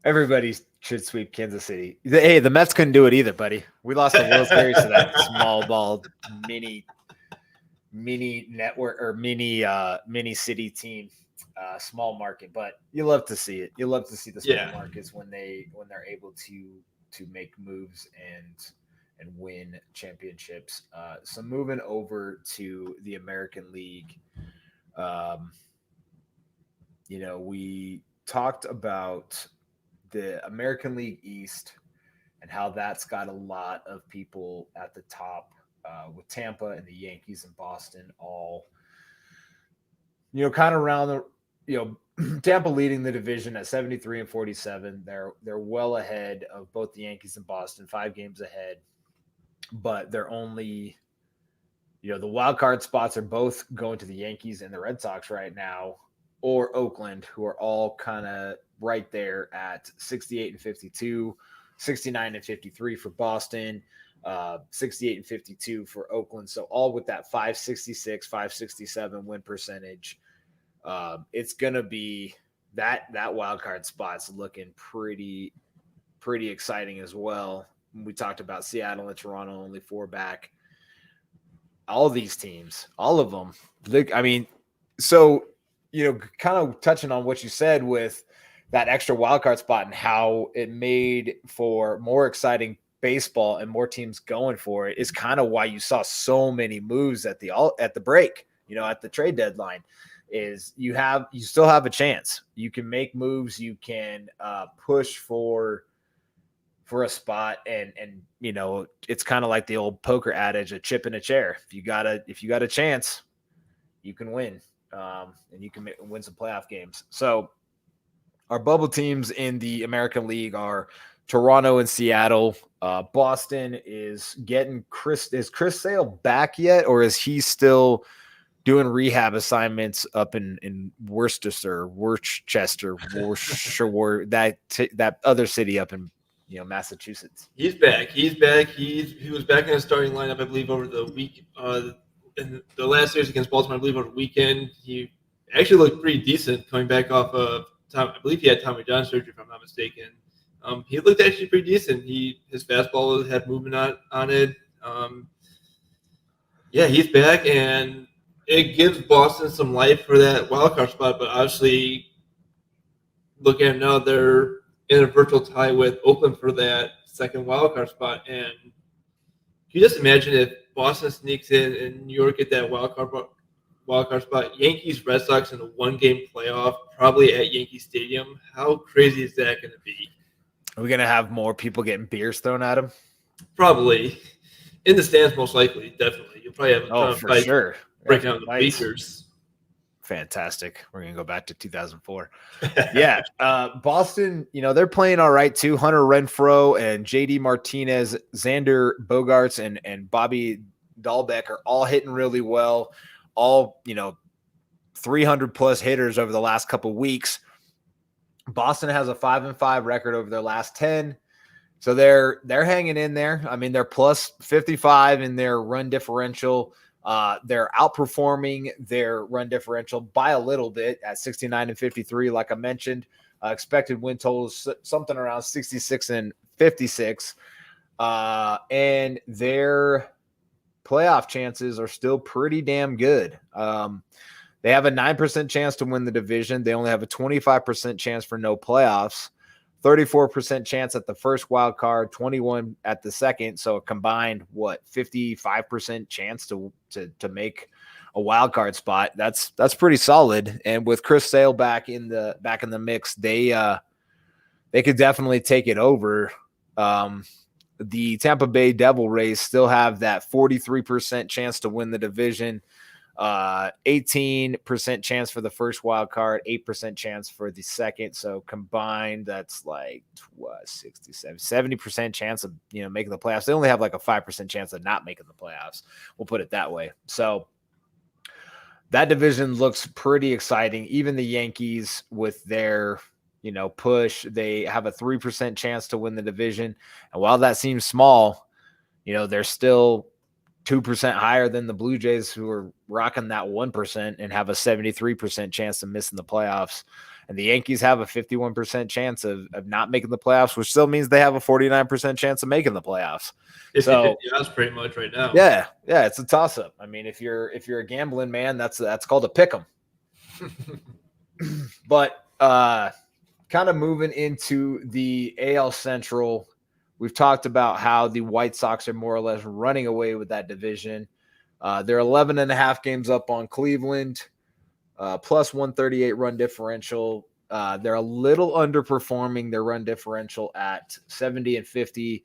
Everybody should sweep Kansas City. Hey, the Mets couldn't do it either, buddy. We lost the World Series to that small ball mini network or mini city team. Small market, but you love to see it. You love to see the small markets when they're able to make moves and win championships. So moving over to the American League, we talked about the American League East and how that's got a lot of people at the top with Tampa and the Yankees and Boston all kind of around the Tampa leading the division at 73 and 47. They're well ahead of both the Yankees and Boston, 5 games ahead. But they're only, the wild card spots are both going to the Yankees and the Red Sox right now, or Oakland, who are all kind of right there at 68 and 52, 69 and 53 for Boston, 68 and 52 for Oakland. So all with that 566, 567 win percentage. It's gonna be that wild card spot's looking pretty exciting as well. We talked about Seattle and Toronto only 4 back. All these teams, all of them. So kind of touching on what you said with that extra wild card spot and how it made for more exciting baseball and more teams going for it is kind of why you saw so many moves at the break. At the trade deadline. Is you still have a chance. You can make moves. You can push for a spot, and it's kind of like the old poker adage: a chip in a chair. If you got a chance, you can win, and you can win some playoff games. So our bubble teams in the American League are Toronto and Seattle. Boston is getting Chris. Is Chris Sale back yet, or is he still doing rehab assignments up in Worcester, that other city up in Massachusetts? He's back. He was back in the starting lineup, I believe, over the week. In the last series against Baltimore, I believe, over the weekend, he actually looked pretty decent coming back off of Tom. I believe he had Tommy John surgery, if I'm not mistaken. He looked actually pretty decent. His fastball had movement on it. Yeah, he's back, and it gives Boston some life for that wild card spot. But obviously, look at now, they're in a virtual tie with Oakland for that second wild card spot. And can you just imagine if Boston sneaks in and New York get that wild card spot? Yankees, Red Sox in a one-game playoff, probably at Yankee Stadium. How crazy is that going to be? Are we going to have more people getting beers thrown at them? Probably. In the stands, most likely, definitely. You'll probably have a ton of for fights sure. breaking out the bleachers. Fantastic. We're going to go back to 2004. Yeah. Boston, they're playing all right too. Hunter Renfroe and JD Martinez, Xander Bogaerts, and Bobby Dahlbeck are all hitting really well. All, 300 plus hitters over the last couple of weeks. Boston has a 5-5 record over their last 10. So they're hanging in there. I mean, they're plus 55 in their run differential. They're outperforming their run differential by a little bit at 69 and 53, like I mentioned. Expected win totals something around 66 and 56. And their playoff chances are still pretty damn good. They have a 9% chance to win the division. They only have a 25% chance for no playoffs. 34% chance at the first wild card, 21 at the second. So a combined 55% chance to make a wild card spot. That's pretty solid. And with Chris Sale back in the mix, they could definitely take it over. The Tampa Bay Devil Rays still have that 43% chance to win the division. 18% chance for the first wild card, 8% chance for the second. So combined, that's like 70% chance of making the playoffs. They only have like a 5% chance of not making the playoffs. We'll put it that way. So that division looks pretty exciting. Even the Yankees with their push, they have a 3% chance to win the division. And while that seems small, they're still 2% higher than the Blue Jays, who are rocking that 1% and have a 73% chance of missing the playoffs. And the Yankees have a 51% chance of not making the playoffs, which still means they have a 49% chance of making the playoffs. So that's pretty much right now. Yeah, it's a toss up. I mean, if you're a gambling man, that's called a pick 'em. But kind of moving into the AL Central. We've talked about how the White Sox are more or less running away with that division. They're 11.5 games up on Cleveland, plus 138 run differential. They're a little underperforming their run differential at 70 and 50.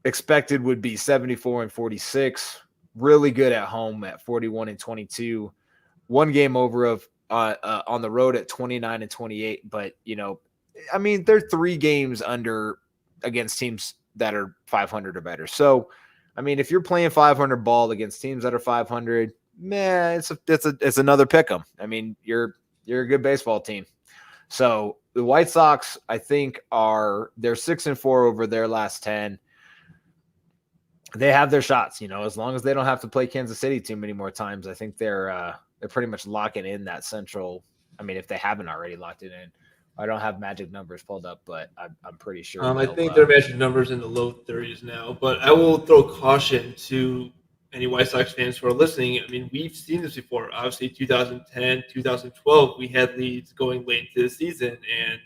Expected would be 74 and 46. Really good at home at 41 and 22. One game over on the road at 29 and 28. But, they're 3 games under against teams that are 500 or better. So, if you're playing 500 ball against teams that are 500, it's another pick 'em. You're a good baseball team. So the White Sox, I think, they're 6-4 over their last 10. They have their shots, as long as they don't have to play Kansas City too many more times. I think they're pretty much locking in that Central. If they haven't already locked it in. I don't have magic numbers pulled up, but I'm pretty sure. I think their magic numbers in the low 30s now. But I will throw caution to any White Sox fans who are listening. We've seen this before. Obviously, 2010, 2012, we had leads going late into the season, and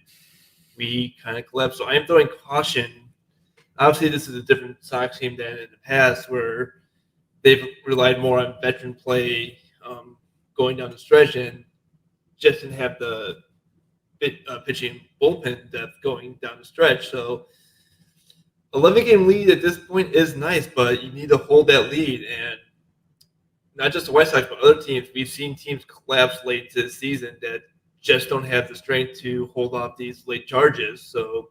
we kind of collapsed. So I am throwing caution. Obviously, this is a different Sox team than in the past, where they've relied more on veteran play going down the stretch and just didn't have the pitching bullpen depth going down the stretch. So 11-game lead at this point is nice, but you need to hold that lead. And not just the White Sox, but other teams. We've seen teams collapse late into the season that just don't have the strength to hold off these late charges. So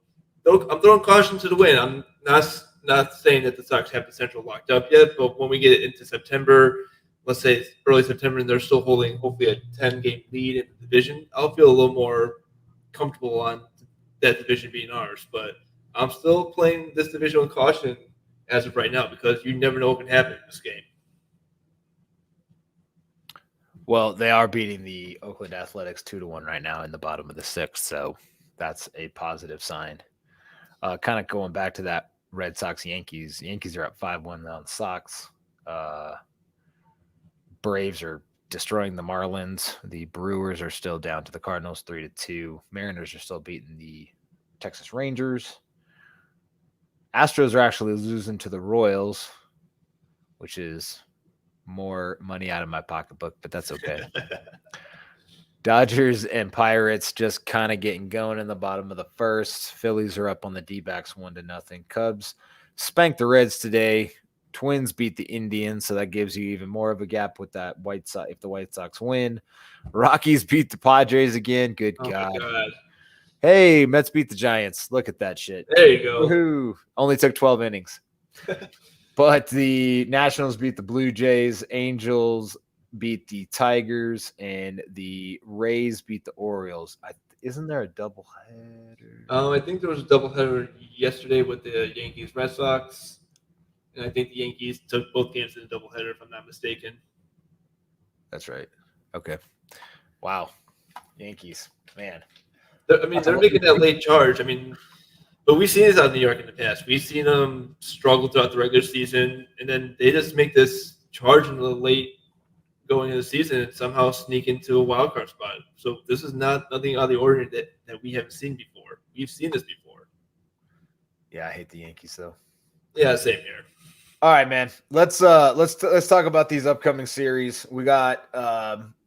I'm throwing caution to the wind. I'm not saying that the Sox have the Central locked up yet, but when we get into September, let's say it's early September, and they're still holding hopefully a 10-game lead in the division, I'll feel a little more comfortable on that division being ours. But I'm still playing this division with caution as of right now because you never know what can happen in this game. Well, they are beating the Oakland Athletics 2-1 right now in the bottom of the sixth, so that's a positive sign. Kind of going back to that Red Sox Yankees. Yankees are up 5-1 on the Sox. Braves are destroying the Marlins. The Brewers are still down to the Cardinals 3-2. Mariners are still beating the Texas Rangers. Astros are actually losing to the Royals, which is more money out of my pocketbook, but that's okay. Dodgers and Pirates just kind of getting going in the bottom of the first. Phillies are up on the D-backs 1-0. Cubs spanked the Reds today. Twins beat the Indians, so that gives you even more of a gap with that White Sox if the White Sox win. Rockies beat the Padres again. Good God. My God. Hey, Mets beat the Giants. Look at that shit. There you go. Woohoo. Only took 12 innings. But the Nationals beat the Blue Jays. Angels beat the Tigers, and the Rays beat the Orioles. Isn't there a doubleheader? I think there was a doubleheader yesterday with the Yankees Red Sox, and I think the Yankees took both games in a doubleheader, if I'm not mistaken. That's right. Okay. Wow. Yankees, man. They're making that late charge. But we've seen this out in New York in the past. We've seen them struggle throughout the regular season, and then they just make this charge in the late going into the season and somehow sneak into a wild card spot. So this is nothing out of the ordinary that we haven't seen before. We've seen this before. Yeah, I hate the Yankees though. Yeah, same here. All right, man. Let's talk about these upcoming series. We got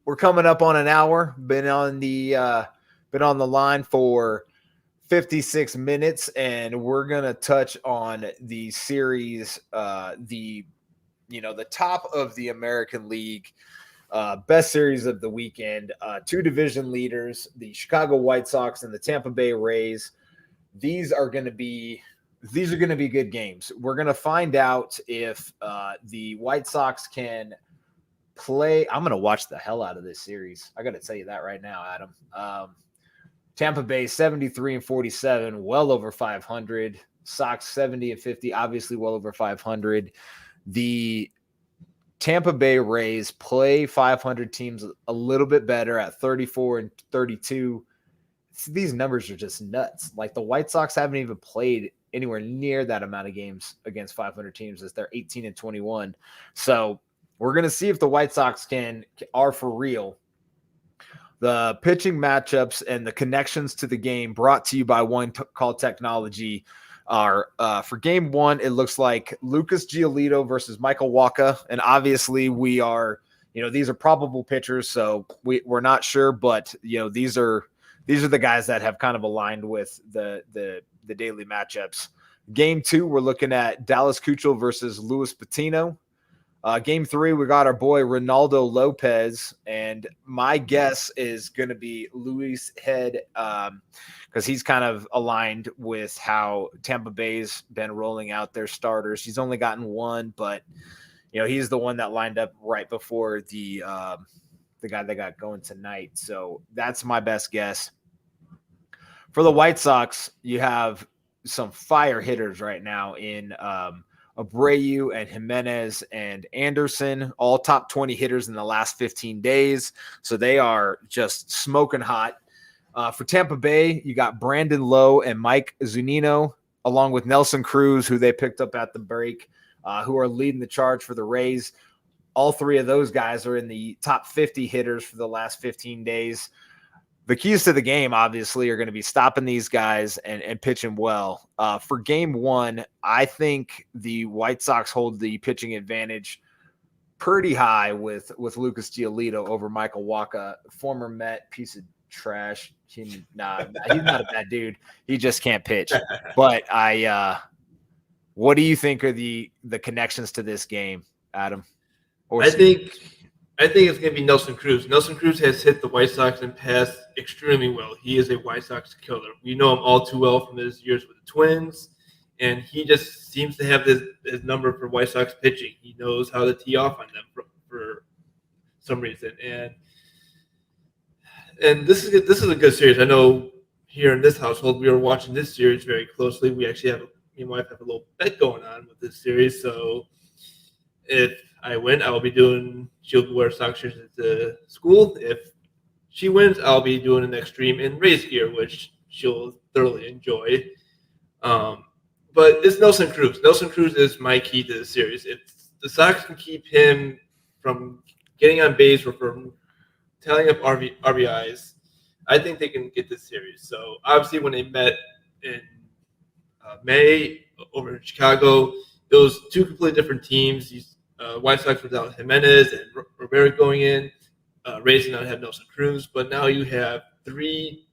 we're coming up on an hour. Been on the line for 56 minutes, and we're gonna touch on the series, the top of the American League, best series of the weekend. Two division leaders, the Chicago White Sox and the Tampa Bay Rays. These are going to be good games. We're going to find out if the White Sox can play. I'm going to watch the hell out of this series. I got to tell you that right now, Adam. Tampa Bay 73-47, well over 500. Sox 70-50, obviously well over 500. The Tampa Bay Rays play 500 teams a little bit better at 34-32. These numbers are just nuts. Like the White Sox haven't even played anywhere near that amount of games against 500 teams as they're 18-21. So we're going to see if the White Sox are for real. The pitching matchups and the connections to the game brought to you by One Call Technology are for game one. It looks like Lucas Giolito versus Michael Wacha. And obviously we are, these are probable pitchers. So we're not sure, but these are the guys that have kind of aligned with the daily matchups. Game two, we're looking at Dallas Keuchel versus Luis Patino. Game three, we got our boy Ronaldo Lopez, and my guess is going to be Luis Head because he's kind of aligned with how Tampa Bay's been rolling out their starters. He's only gotten one, but he's the one that lined up right before the guy that got going tonight. So that's my best guess. For the White Sox, you have some fire hitters right now in Abreu and Jimenez and Anderson, all top 20 hitters in the last 15 days. So they are just smoking hot. For Tampa Bay, you got Brandon Lowe and Mike Zunino, along with Nelson Cruz, who they picked up at the break, who are leading the charge for the Rays. All three of those guys are in the top 50 hitters for the last 15 days. The keys to the game, obviously, are going to be stopping these guys and pitching well. For game one, I think the White Sox hold the pitching advantage pretty high with Lucas Giolito over Michael Wacha, former Met, piece of trash. He's not a bad dude. He just can't pitch. But what do you think are the connections to this game, Adam? I think I think it's going to be Nelson Cruz. Nelson Cruz has hit the White Sox in past extremely well. He is a White Sox killer. We know him all too well from his years with the Twins, and he just seems to have his number for White Sox pitching. He knows how to tee off on them for some reason, and this is a good series. I know here in this household we are watching this series very closely. We actually have me and wife have a little bet going on with this series. So if I win, I will be doing. She'll wear sock shoes to school. If she wins, I'll be doing an extreme in race gear, which she'll thoroughly enjoy. But it's Nelson Cruz. Nelson Cruz is my key to the series. If the Sox can keep him from getting on base or from tallying up RBIs, I think they can get this series. So obviously, when they met in May over in Chicago, those two completely different teams. White Sox without Jimenez and Rivera going in, Rays did not have Nelson Cruz, but now you have three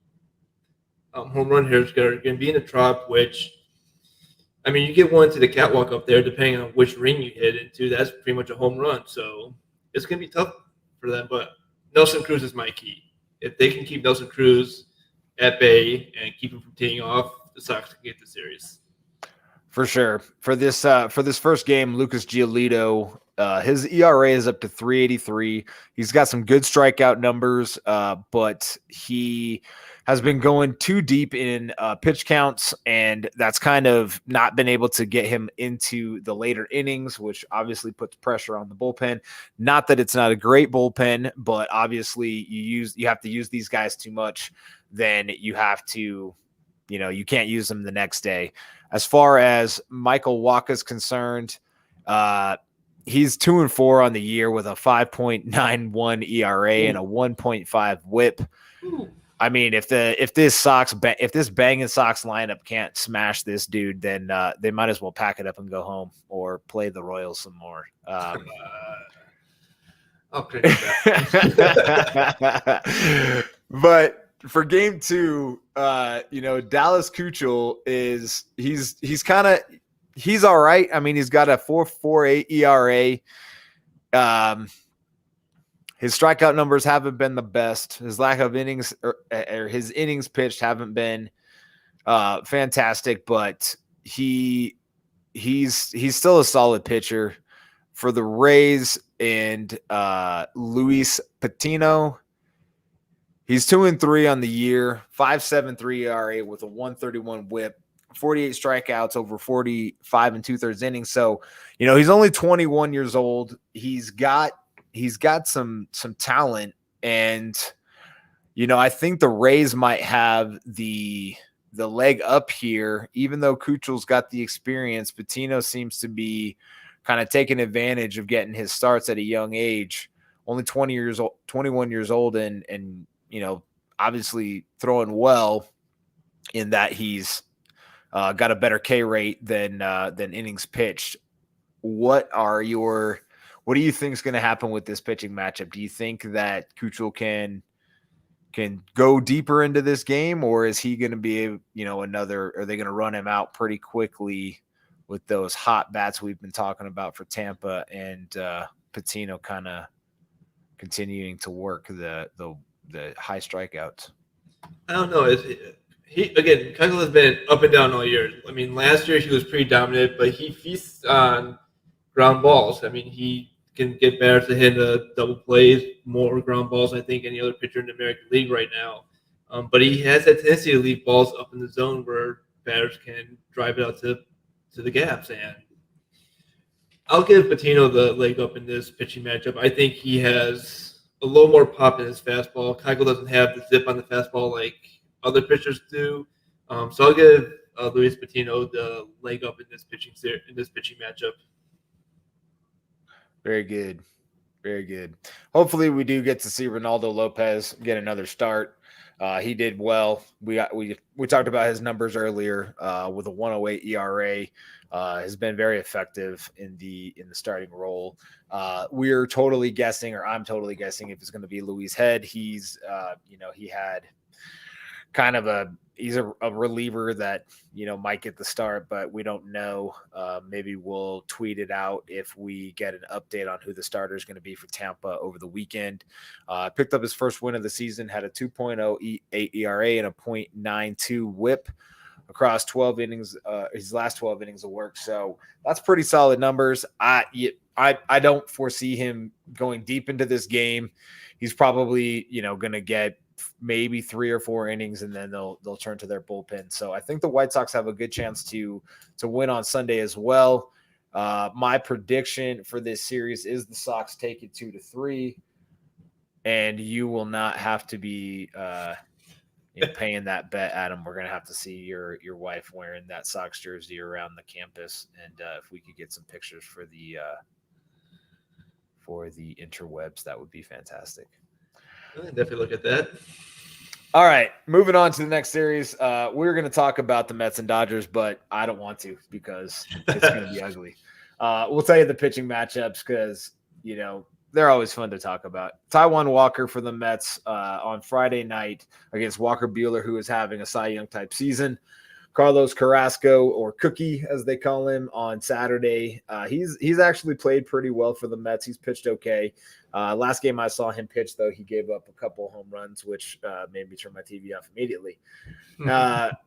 home run hitters that are going to be in the Trop, which, I mean, you get one to the catwalk up there, depending on which ring you hit into, that's pretty much a home run. So it's going to be tough for them, but Nelson Cruz is my key. If they can keep Nelson Cruz at bay and keep him from teeing off, the Sox can get the series. For sure. For this first game, Lucas Giolito, his ERA is up to 3.83. He's got some good strikeout numbers, but he has been going too deep in pitch counts, and that's kind of not been able to get him into the later innings, which obviously puts pressure on the bullpen. Not that it's not a great bullpen, but obviously you have to use these guys too much, then you have to, you can't use them the next day. As far as Michael Wacha is concerned, he's 2-4 on the year with a 5.91 ERA and a 1.5 WHIP. Ooh. I mean, if this banging Sox lineup can't smash this dude, then they might as well pack it up and go home or play the Royals some more. I'll credit that. But for game 2, Dallas Keuchel he's all right. I mean, he's got a 4.48 ERA. His strikeout numbers haven't been the best. His lack of innings or his innings pitched haven't been fantastic, but he's still a solid pitcher. For the Rays and Luis Patino, he's 2-3 on the year, 5.73 ERA with a 1.31 WHIP, 48 strikeouts over 45 2/3 innings. So, he's only 21 years old. He's got some talent, and I think the Rays might have the leg up here, even though Kuchel's got the experience. Patino seems to be kind of taking advantage of getting his starts at a young age, only 21 years old, and obviously throwing well in that he's got a better K rate than innings pitched. What do you think is going to happen with this pitching matchup? Do you think that Keuchel can go deeper into this game, or is he going to be, are they going to run him out pretty quickly with those hot bats we've been talking about for Tampa and Patino kind of continuing to work the high strikeouts? I don't know. Keuchel has been up and down all year. I mean, last year he was pretty dominant, but he feasts on ground balls. I mean, he can get better to hit double plays, more ground balls, I think, any other pitcher in the American League right now. But he has that tendency to leave balls up in the zone where batters can drive it out to the gaps. And I'll give Patino the leg up in this pitching matchup. I think he has a little more pop in his fastball. Keuchel doesn't have the zip on the fastball like other pitchers do. So I'll give Luis Patino the leg up in this pitching matchup. Very good. Very good. Hopefully we do get to see Ronaldo Lopez get another start. He did well. We talked about his numbers earlier with a 1.08 ERA. Has been very effective in the starting role. We're totally guessing, or I'm totally guessing, if it's going to be Luis Head. He's he had kind of he's a reliever that, might get the start, but we don't know. Maybe we'll tweet it out if we get an update on who the starter is going to be for Tampa over the weekend. Picked up his first win of the season, had a 2.08 ERA and a .92 whip across 12 innings, his last 12 innings of work. So that's pretty solid numbers. I don't foresee him going deep into this game. He's probably, going to get maybe 3 or 4 innings, and then they'll turn to their bullpen. So I think the White Sox have a good chance to win on Sunday as well. My prediction for this series is the Sox take it 2-3, and you will not have to be paying that bet, Adam. We're gonna have to see your wife wearing that Sox jersey around the campus, and if we could get some pictures for the interwebs, that would be fantastic. I can definitely look at that. All right, moving on to the next series. We're going to talk about the Mets and Dodgers, but I don't want to because it's going to be ugly. We'll tell you the pitching matchups because, they're always fun to talk about. Taijuan Walker for the Mets on Friday night against Walker Buehler, who is having a Cy Young type season. Carlos Carrasco, or Cookie as they call him, on Saturday. He's actually played pretty well for the Mets. He's pitched okay. Last game I saw him pitch, though, he gave up a couple home runs, which made me turn my TV off immediately.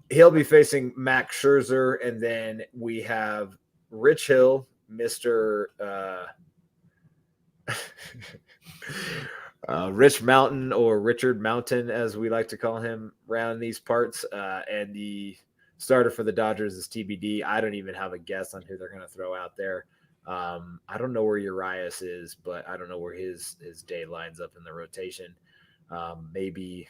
He'll be facing Max Scherzer, and then we have Rich Hill, Mr. Rich Mountain, or Richard Mountain, as we like to call him around these parts, and the starter for the Dodgers is TBD. I don't even have a guess on who they're going to throw out there. I don't know where Urias is, but I don't know where his day lines up in the rotation. Maybe.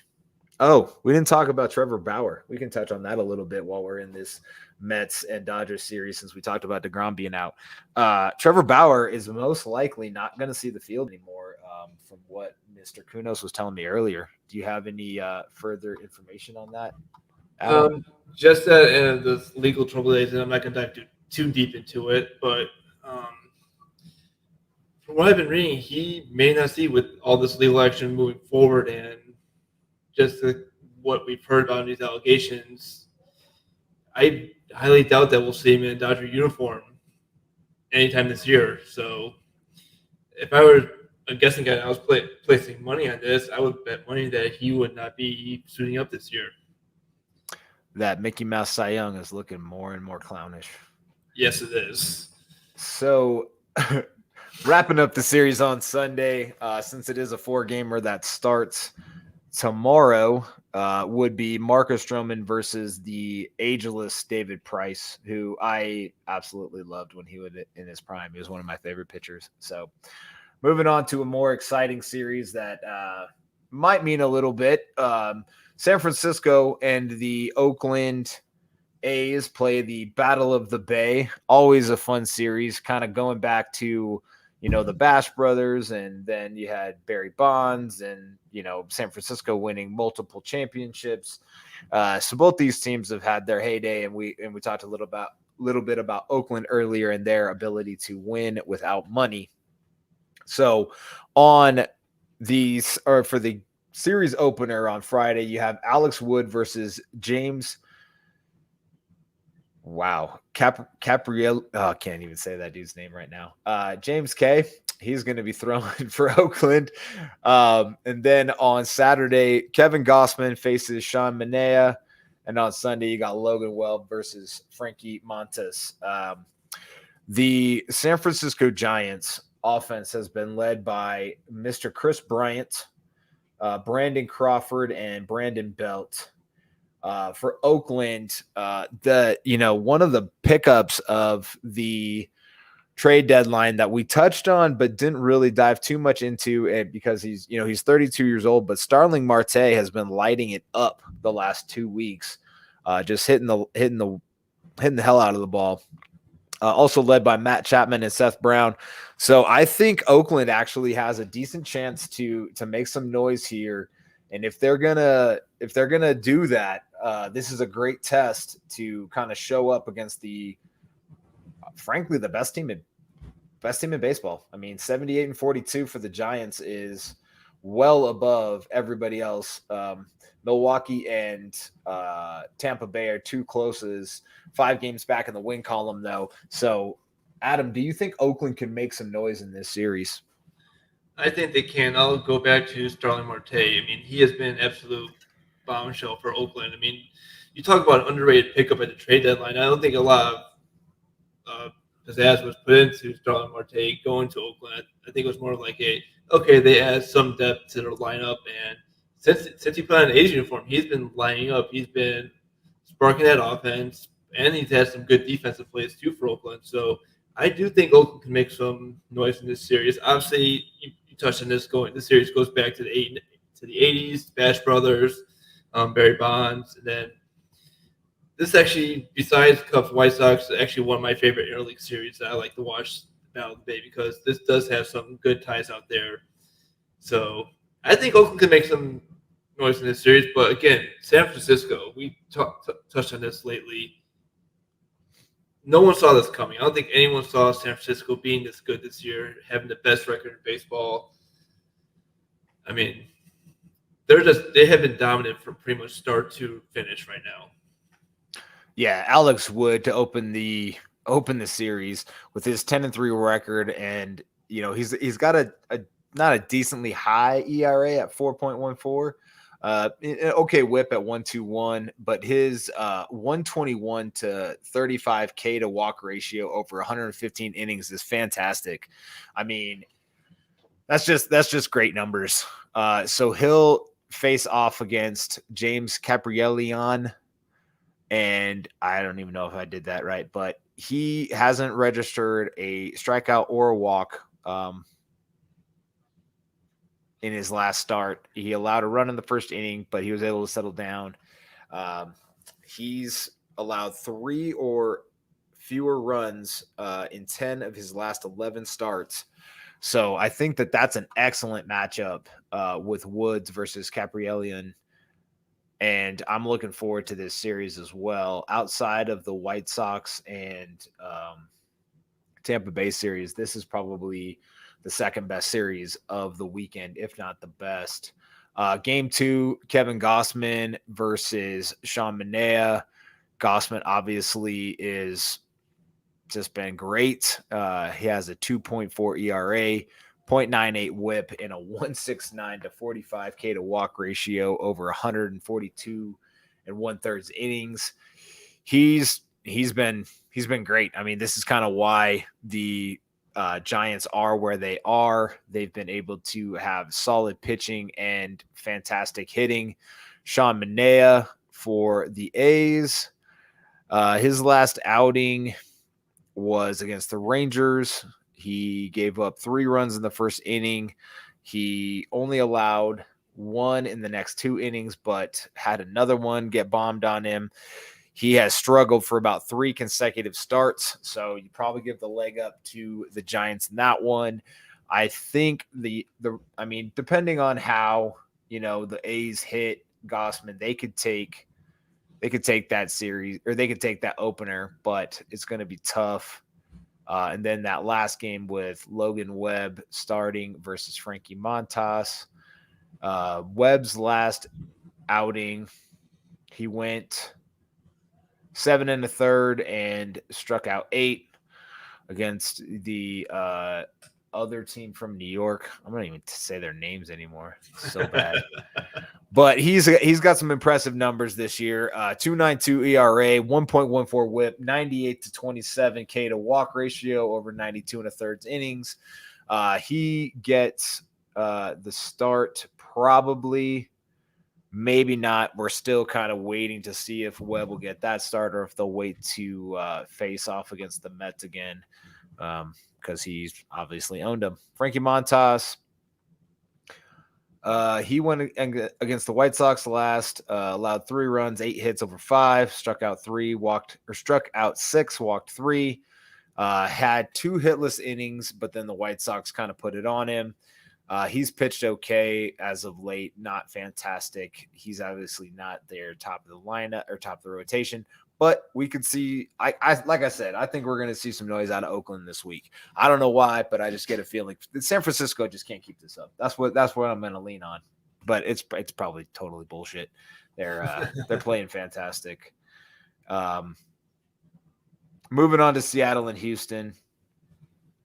Oh, we didn't talk about Trevor Bauer. We can touch on that a little bit while we're in this Mets and Dodgers series, since we talked about DeGrom being out. Trevor Bauer is most likely not going to see the field anymore, from what Mr. Kunos was telling me earlier. Do you have any further information on that? Just that the legal trouble days, and I'm not going to dive too deep into it, but from what I've been reading, he may not see with all this legal action moving forward, and just what we've heard about these allegations, I highly doubt that we'll see him in a Dodger uniform anytime this year. So if I were a guessing guy and I was placing money on this, I would bet money that he would not be suiting up this year. That Mickey Mouse Cy Young is looking more and more clownish. Yes, it is. So wrapping up the series on Sunday, since it is a 4-gamer that starts tomorrow, would be Marcus Stroman versus the ageless David Price, who I absolutely loved when he was in his prime. He was one of my favorite pitchers. So moving on to a more exciting series that might mean a little bit. San Francisco and the Oakland A's play the Battle of the Bay. Always a fun series, kind of going back to, the Bash Brothers, and then you had Barry Bonds and, San Francisco winning multiple championships. So both these teams have had their heyday, and we talked a little bit about Oakland earlier and their ability to win without money. So for the series opener on Friday, you have Alex Wood versus James. Wow. Capriel. Oh, I can't even say that dude's name right now. James K. He's going to be throwing for Oakland. And then on Saturday, Kevin Gossman faces Sean Manaea. And on Sunday, you got Logan Webb versus Frankie Montas. The San Francisco Giants offense has been led by Mr. Chris Bryant, Brandon Crawford, and Brandon Belt. For Oakland, one of the pickups of the trade deadline that we touched on but didn't really dive too much into it because he's 32 years old, but Starling Marte has been lighting it up the last 2 weeks, just hitting the hell out of the ball. Also led by Matt Chapman and Seth Brown. So I think Oakland actually has a decent chance to make some noise here. And if they're gonna do that, this is a great test to kind of show up against frankly, the best team in baseball. I mean, 78-42 for the Giants is well above everybody else. Milwaukee and Tampa Bay are too closest. 5 games back in the win column, though. So, Adam, do you think Oakland can make some noise in this series? I think they can. I'll go back to Starling Marte. I mean, he has been an absolute bombshell for Oakland. I mean, you talk about an underrated pickup at the trade deadline. I don't think a lot of pizzazz was put into Starling Marte going to Oakland. I think it was more like they add some depth to their lineup, and since he put on an Asian uniform, he's been lining up. He's been sparking that offense, and he's had some good defensive plays too for Oakland. So I do think Oakland can make some noise in this series. Obviously, you touched on this. This series goes back to the '80s, Bash Brothers, Barry Bonds, and then this actually, besides Cubs White Sox, actually one of my favorite interleague series that I like to watch Battle of the Bay because this does have some good ties out there. So I think Oakland can make some noise in this series, but again, San Francisco, we touched on this lately. No one saw this coming. I don't think anyone saw San Francisco being this good this year, having the best record in baseball. I mean, they have been dominant from pretty much start to finish right now. Yeah, Alex Wood to open the series with his 10-3 record, and he's got a not a decently high ERA at 4.14. Okay whip at 1.21, but his 121 to 35 K to walk ratio over 115 innings is fantastic. I mean, that's just great numbers. So he'll face off against James Caprielian. And I don't even know if I did that right, but he hasn't registered a strikeout or a walk in his last start. He allowed a run in the first inning, but he was able to settle down. He's allowed 3 or fewer runs in 10 of his last 11 starts. So I think that's an excellent matchup with Woods versus Caprielian. And I'm looking forward to this series as well. Outside of the White Sox and Tampa Bay series, this is probably the second best series of the weekend, if not the best. Game 2, Kevin Gausman versus Sean Manaea. Gausman obviously is just been great. He has a 2.4 ERA, 0.98 whip, and a 169 to 45 K to walk ratio over 142 and 1/3 innings. He's been great. I mean, this is kind of why the Giants are where they are. They've been able to have solid pitching and fantastic hitting. Sean Manaea for the A's. His last outing was against the Rangers. He gave up 3 runs in the first inning. He only allowed 1 in the next 2 innings, but had another one get bombed on him. He has struggled for about 3 consecutive starts, so you probably give the leg up to the Giants in that one. I think depending on how the A's hit Gausman, they could take that series, or they could take that opener, but it's going to be tough. And then that last game with Logan Webb starting versus Frankie Montas. Webb's last outing, he went 7 1/3 and struck out 8 against the other team from New York. I'm not even to say their names anymore. It's so bad. But he's got some impressive numbers this year. 2.92 ERA, 1.14 whip, 98 to 27 K to walk ratio over 92 1/3 innings. He gets the start probably, maybe not. We're still kind of waiting to see if Webb will get that start or if they'll wait to face off against the Mets again, because he's obviously owned him. Frankie Montas. He went against the White Sox last, allowed 3 runs, 8 hits over 5, struck out 6, walked 3, had 2 hitless innings, but then the White Sox kind of put it on him. He's pitched okay as of late, not fantastic. He's obviously not their top of the lineup or top of the rotation, But we could see, I like I said, I think we're going to see some noise out of Oakland this week. I don't know why, but I just get a feeling that San Francisco just can't keep this up. That's what I'm going to lean on. But it's probably totally bullshit. They're playing fantastic. Moving on to Seattle and Houston.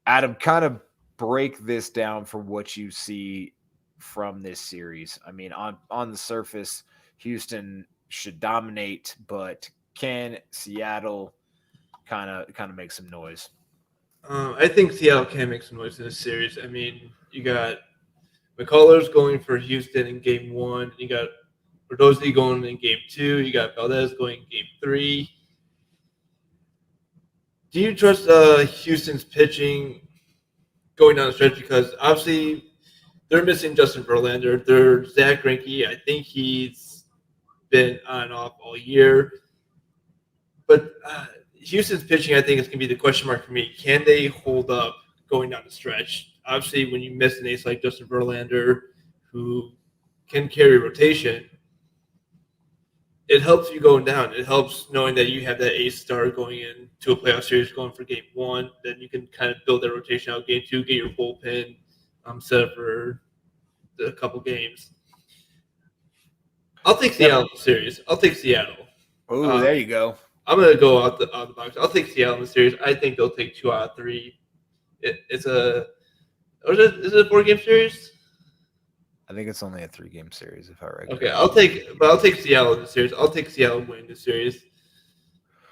Adam, kind of break this down for what you see from this series. I mean, on the surface, Houston should dominate, but can Seattle kind of make some noise? I think Seattle can make some noise in this series. I mean, you got McCullers going for Houston in Game 1. You got Rodozzi going in Game 2. You got Valdez going in Game 3. Do you trust Houston's pitching going down the stretch? Because obviously they're missing Justin Verlander. They're Zach Greinke. I think he's been on and off all year. But Houston's pitching, I think, is going to be the question mark for me. Can they hold up going down the stretch? Obviously, when you miss an ace like Justin Verlander, who can carry rotation, it helps you going down. It helps knowing that you have that ace star going into a playoff series, going for Game 1. Then you can kind of build that rotation out. Game 2, get your bullpen set up for a couple games. I'll take Seattle in the series. I'll take Seattle. Oh, there you go. I'm going to go out the box. I'll take Seattle in the series. I think they'll take 2 out of 3. Is it a 4-game series? I think it's only a 3-game series, if I recall. Okay, I'll take Seattle in the series. I'll take Seattle winning the series.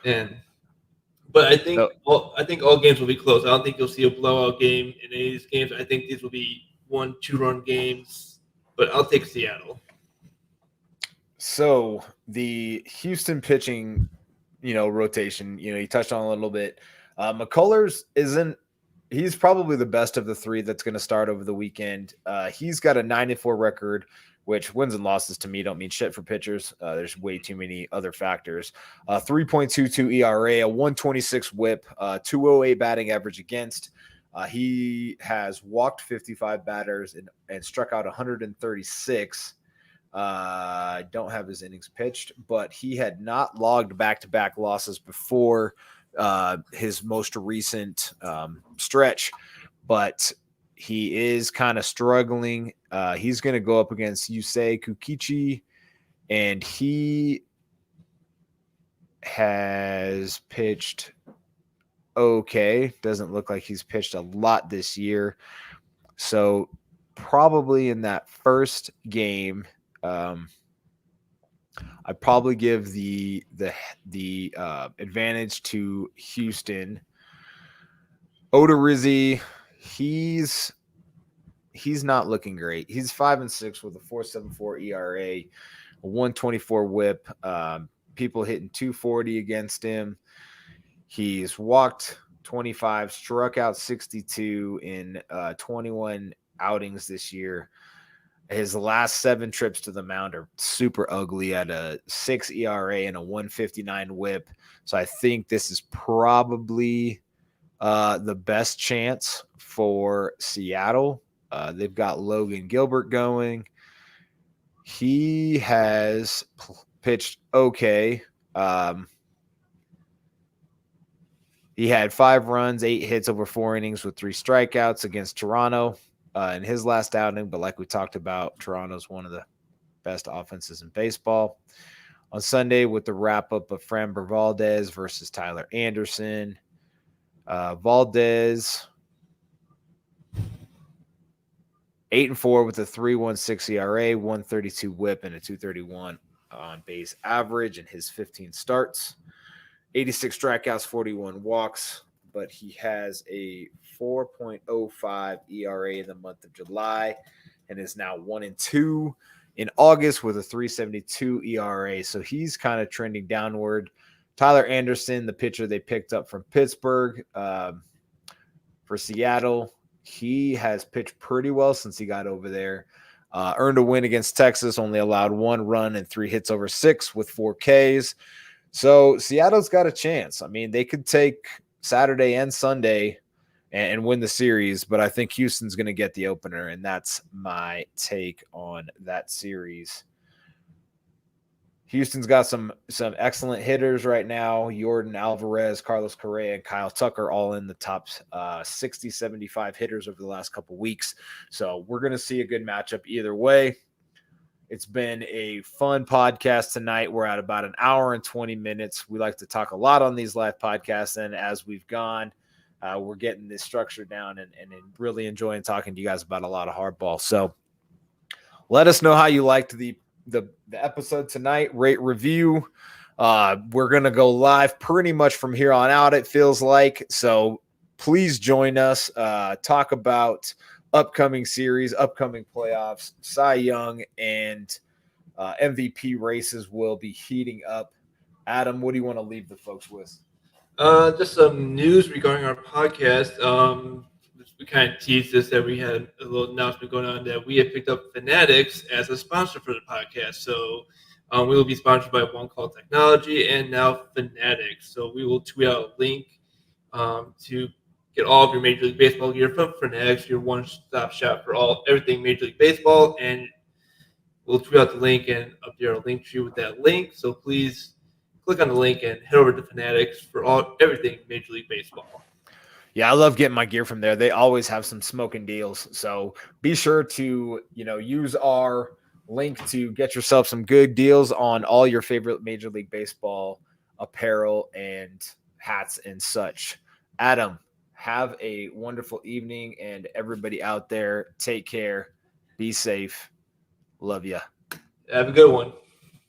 But I think all games will be close. I don't think you'll see a blowout game in any of these games. I think these will be 1-2-run games. But I'll take Seattle. So the Houston pitching, rotation, you touched on a little bit. McCullers he's probably the best of the 3 that's going to start over the weekend. He's got a 9-4 record, which wins and losses to me don't mean shit for pitchers. There's way too many other factors. 3.22 ERA, a 126 whip, 208 batting average against. He has walked 55 batters and struck out 136. Don't have his innings pitched, but he had not logged back-to-back losses before his most recent stretch, but he is kind of struggling. He's going to go up against Yusei Kukichi, and he has pitched okay. Doesn't look like he's pitched a lot this year. So probably in that first game, I'd probably give the advantage to Houston. Odorizzi, he's not looking great. He's 5-6 with a 4.74 ERA, a 124 WHIP. People hitting 240 against him. He's walked 25, struck out 62 in 21 outings this year. His last 7 trips to the mound are super ugly at a 6 ERA and a 159 WHIP. So I think this is probably the best chance for Seattle. They've got Logan Gilbert going. He has pitched okay. He had 5 runs, 8 hits over 4 innings with 3 strikeouts against Toronto in his last outing. But like we talked about, Toronto's one of the best offenses in baseball. On Sunday, with the wrap-up of Framber Valdez versus Tyler Anderson. Valdez, 8-4 with a 3.16 ERA, 132 WHIP, and a 231 on base average in his 15 starts. 86 strikeouts, 41 walks, but he has a 4.05 ERA in the month of July and is now 1-2 in August with a 3.72 ERA. So he's kind of trending downward. Tyler Anderson, the pitcher they picked up from Pittsburgh for Seattle, he has pitched pretty well since he got over there. Earned a win against Texas, only allowed 1 run and 3 hits over 6 with 4 Ks. So Seattle's got a chance. I mean, they could take Saturday and Sunday and win the series, but I think Houston's going to get the opener, and that's my take on that series. Houston's got some excellent hitters right now. Jordan Alvarez, Carlos Correa, and Kyle Tucker all in the top 60, 75 hitters over the last couple weeks. So we're going to see a good matchup either way. It's been a fun podcast tonight. We're at about an hour and 20 minutes. We like to talk a lot on these live podcasts, and as we've gone, we're getting this structure down and really enjoying talking to you guys about a lot of hardball. So let us know how you liked the episode tonight. Rate, review. We're going to go live pretty much from here on out, it feels like. So please join us. Talk about upcoming series, upcoming playoffs, Cy Young, and MVP races will be heating up. Adam, what do you want to leave the folks with? Just some news regarding our podcast. We kind of teased this, that we had a little announcement going on that we have picked up Fanatics as a sponsor for the podcast. So we will be sponsored by One Call Technology and now Fanatics. So we will tweet out a link to get all of your Major League Baseball gear from Fanatics, your one-stop shop for everything Major League Baseball. And we'll tweet out the link and update our link tree with that link. So please click on the link and head over to Fanatics for everything Major League Baseball. Yeah, I love getting my gear from there. They always have some smoking deals. So be sure to, use our link to get yourself some good deals on all your favorite Major League Baseball apparel and hats and such. Adam, have a wonderful evening, and everybody out there, take care. Be safe. Love ya. Have a good one.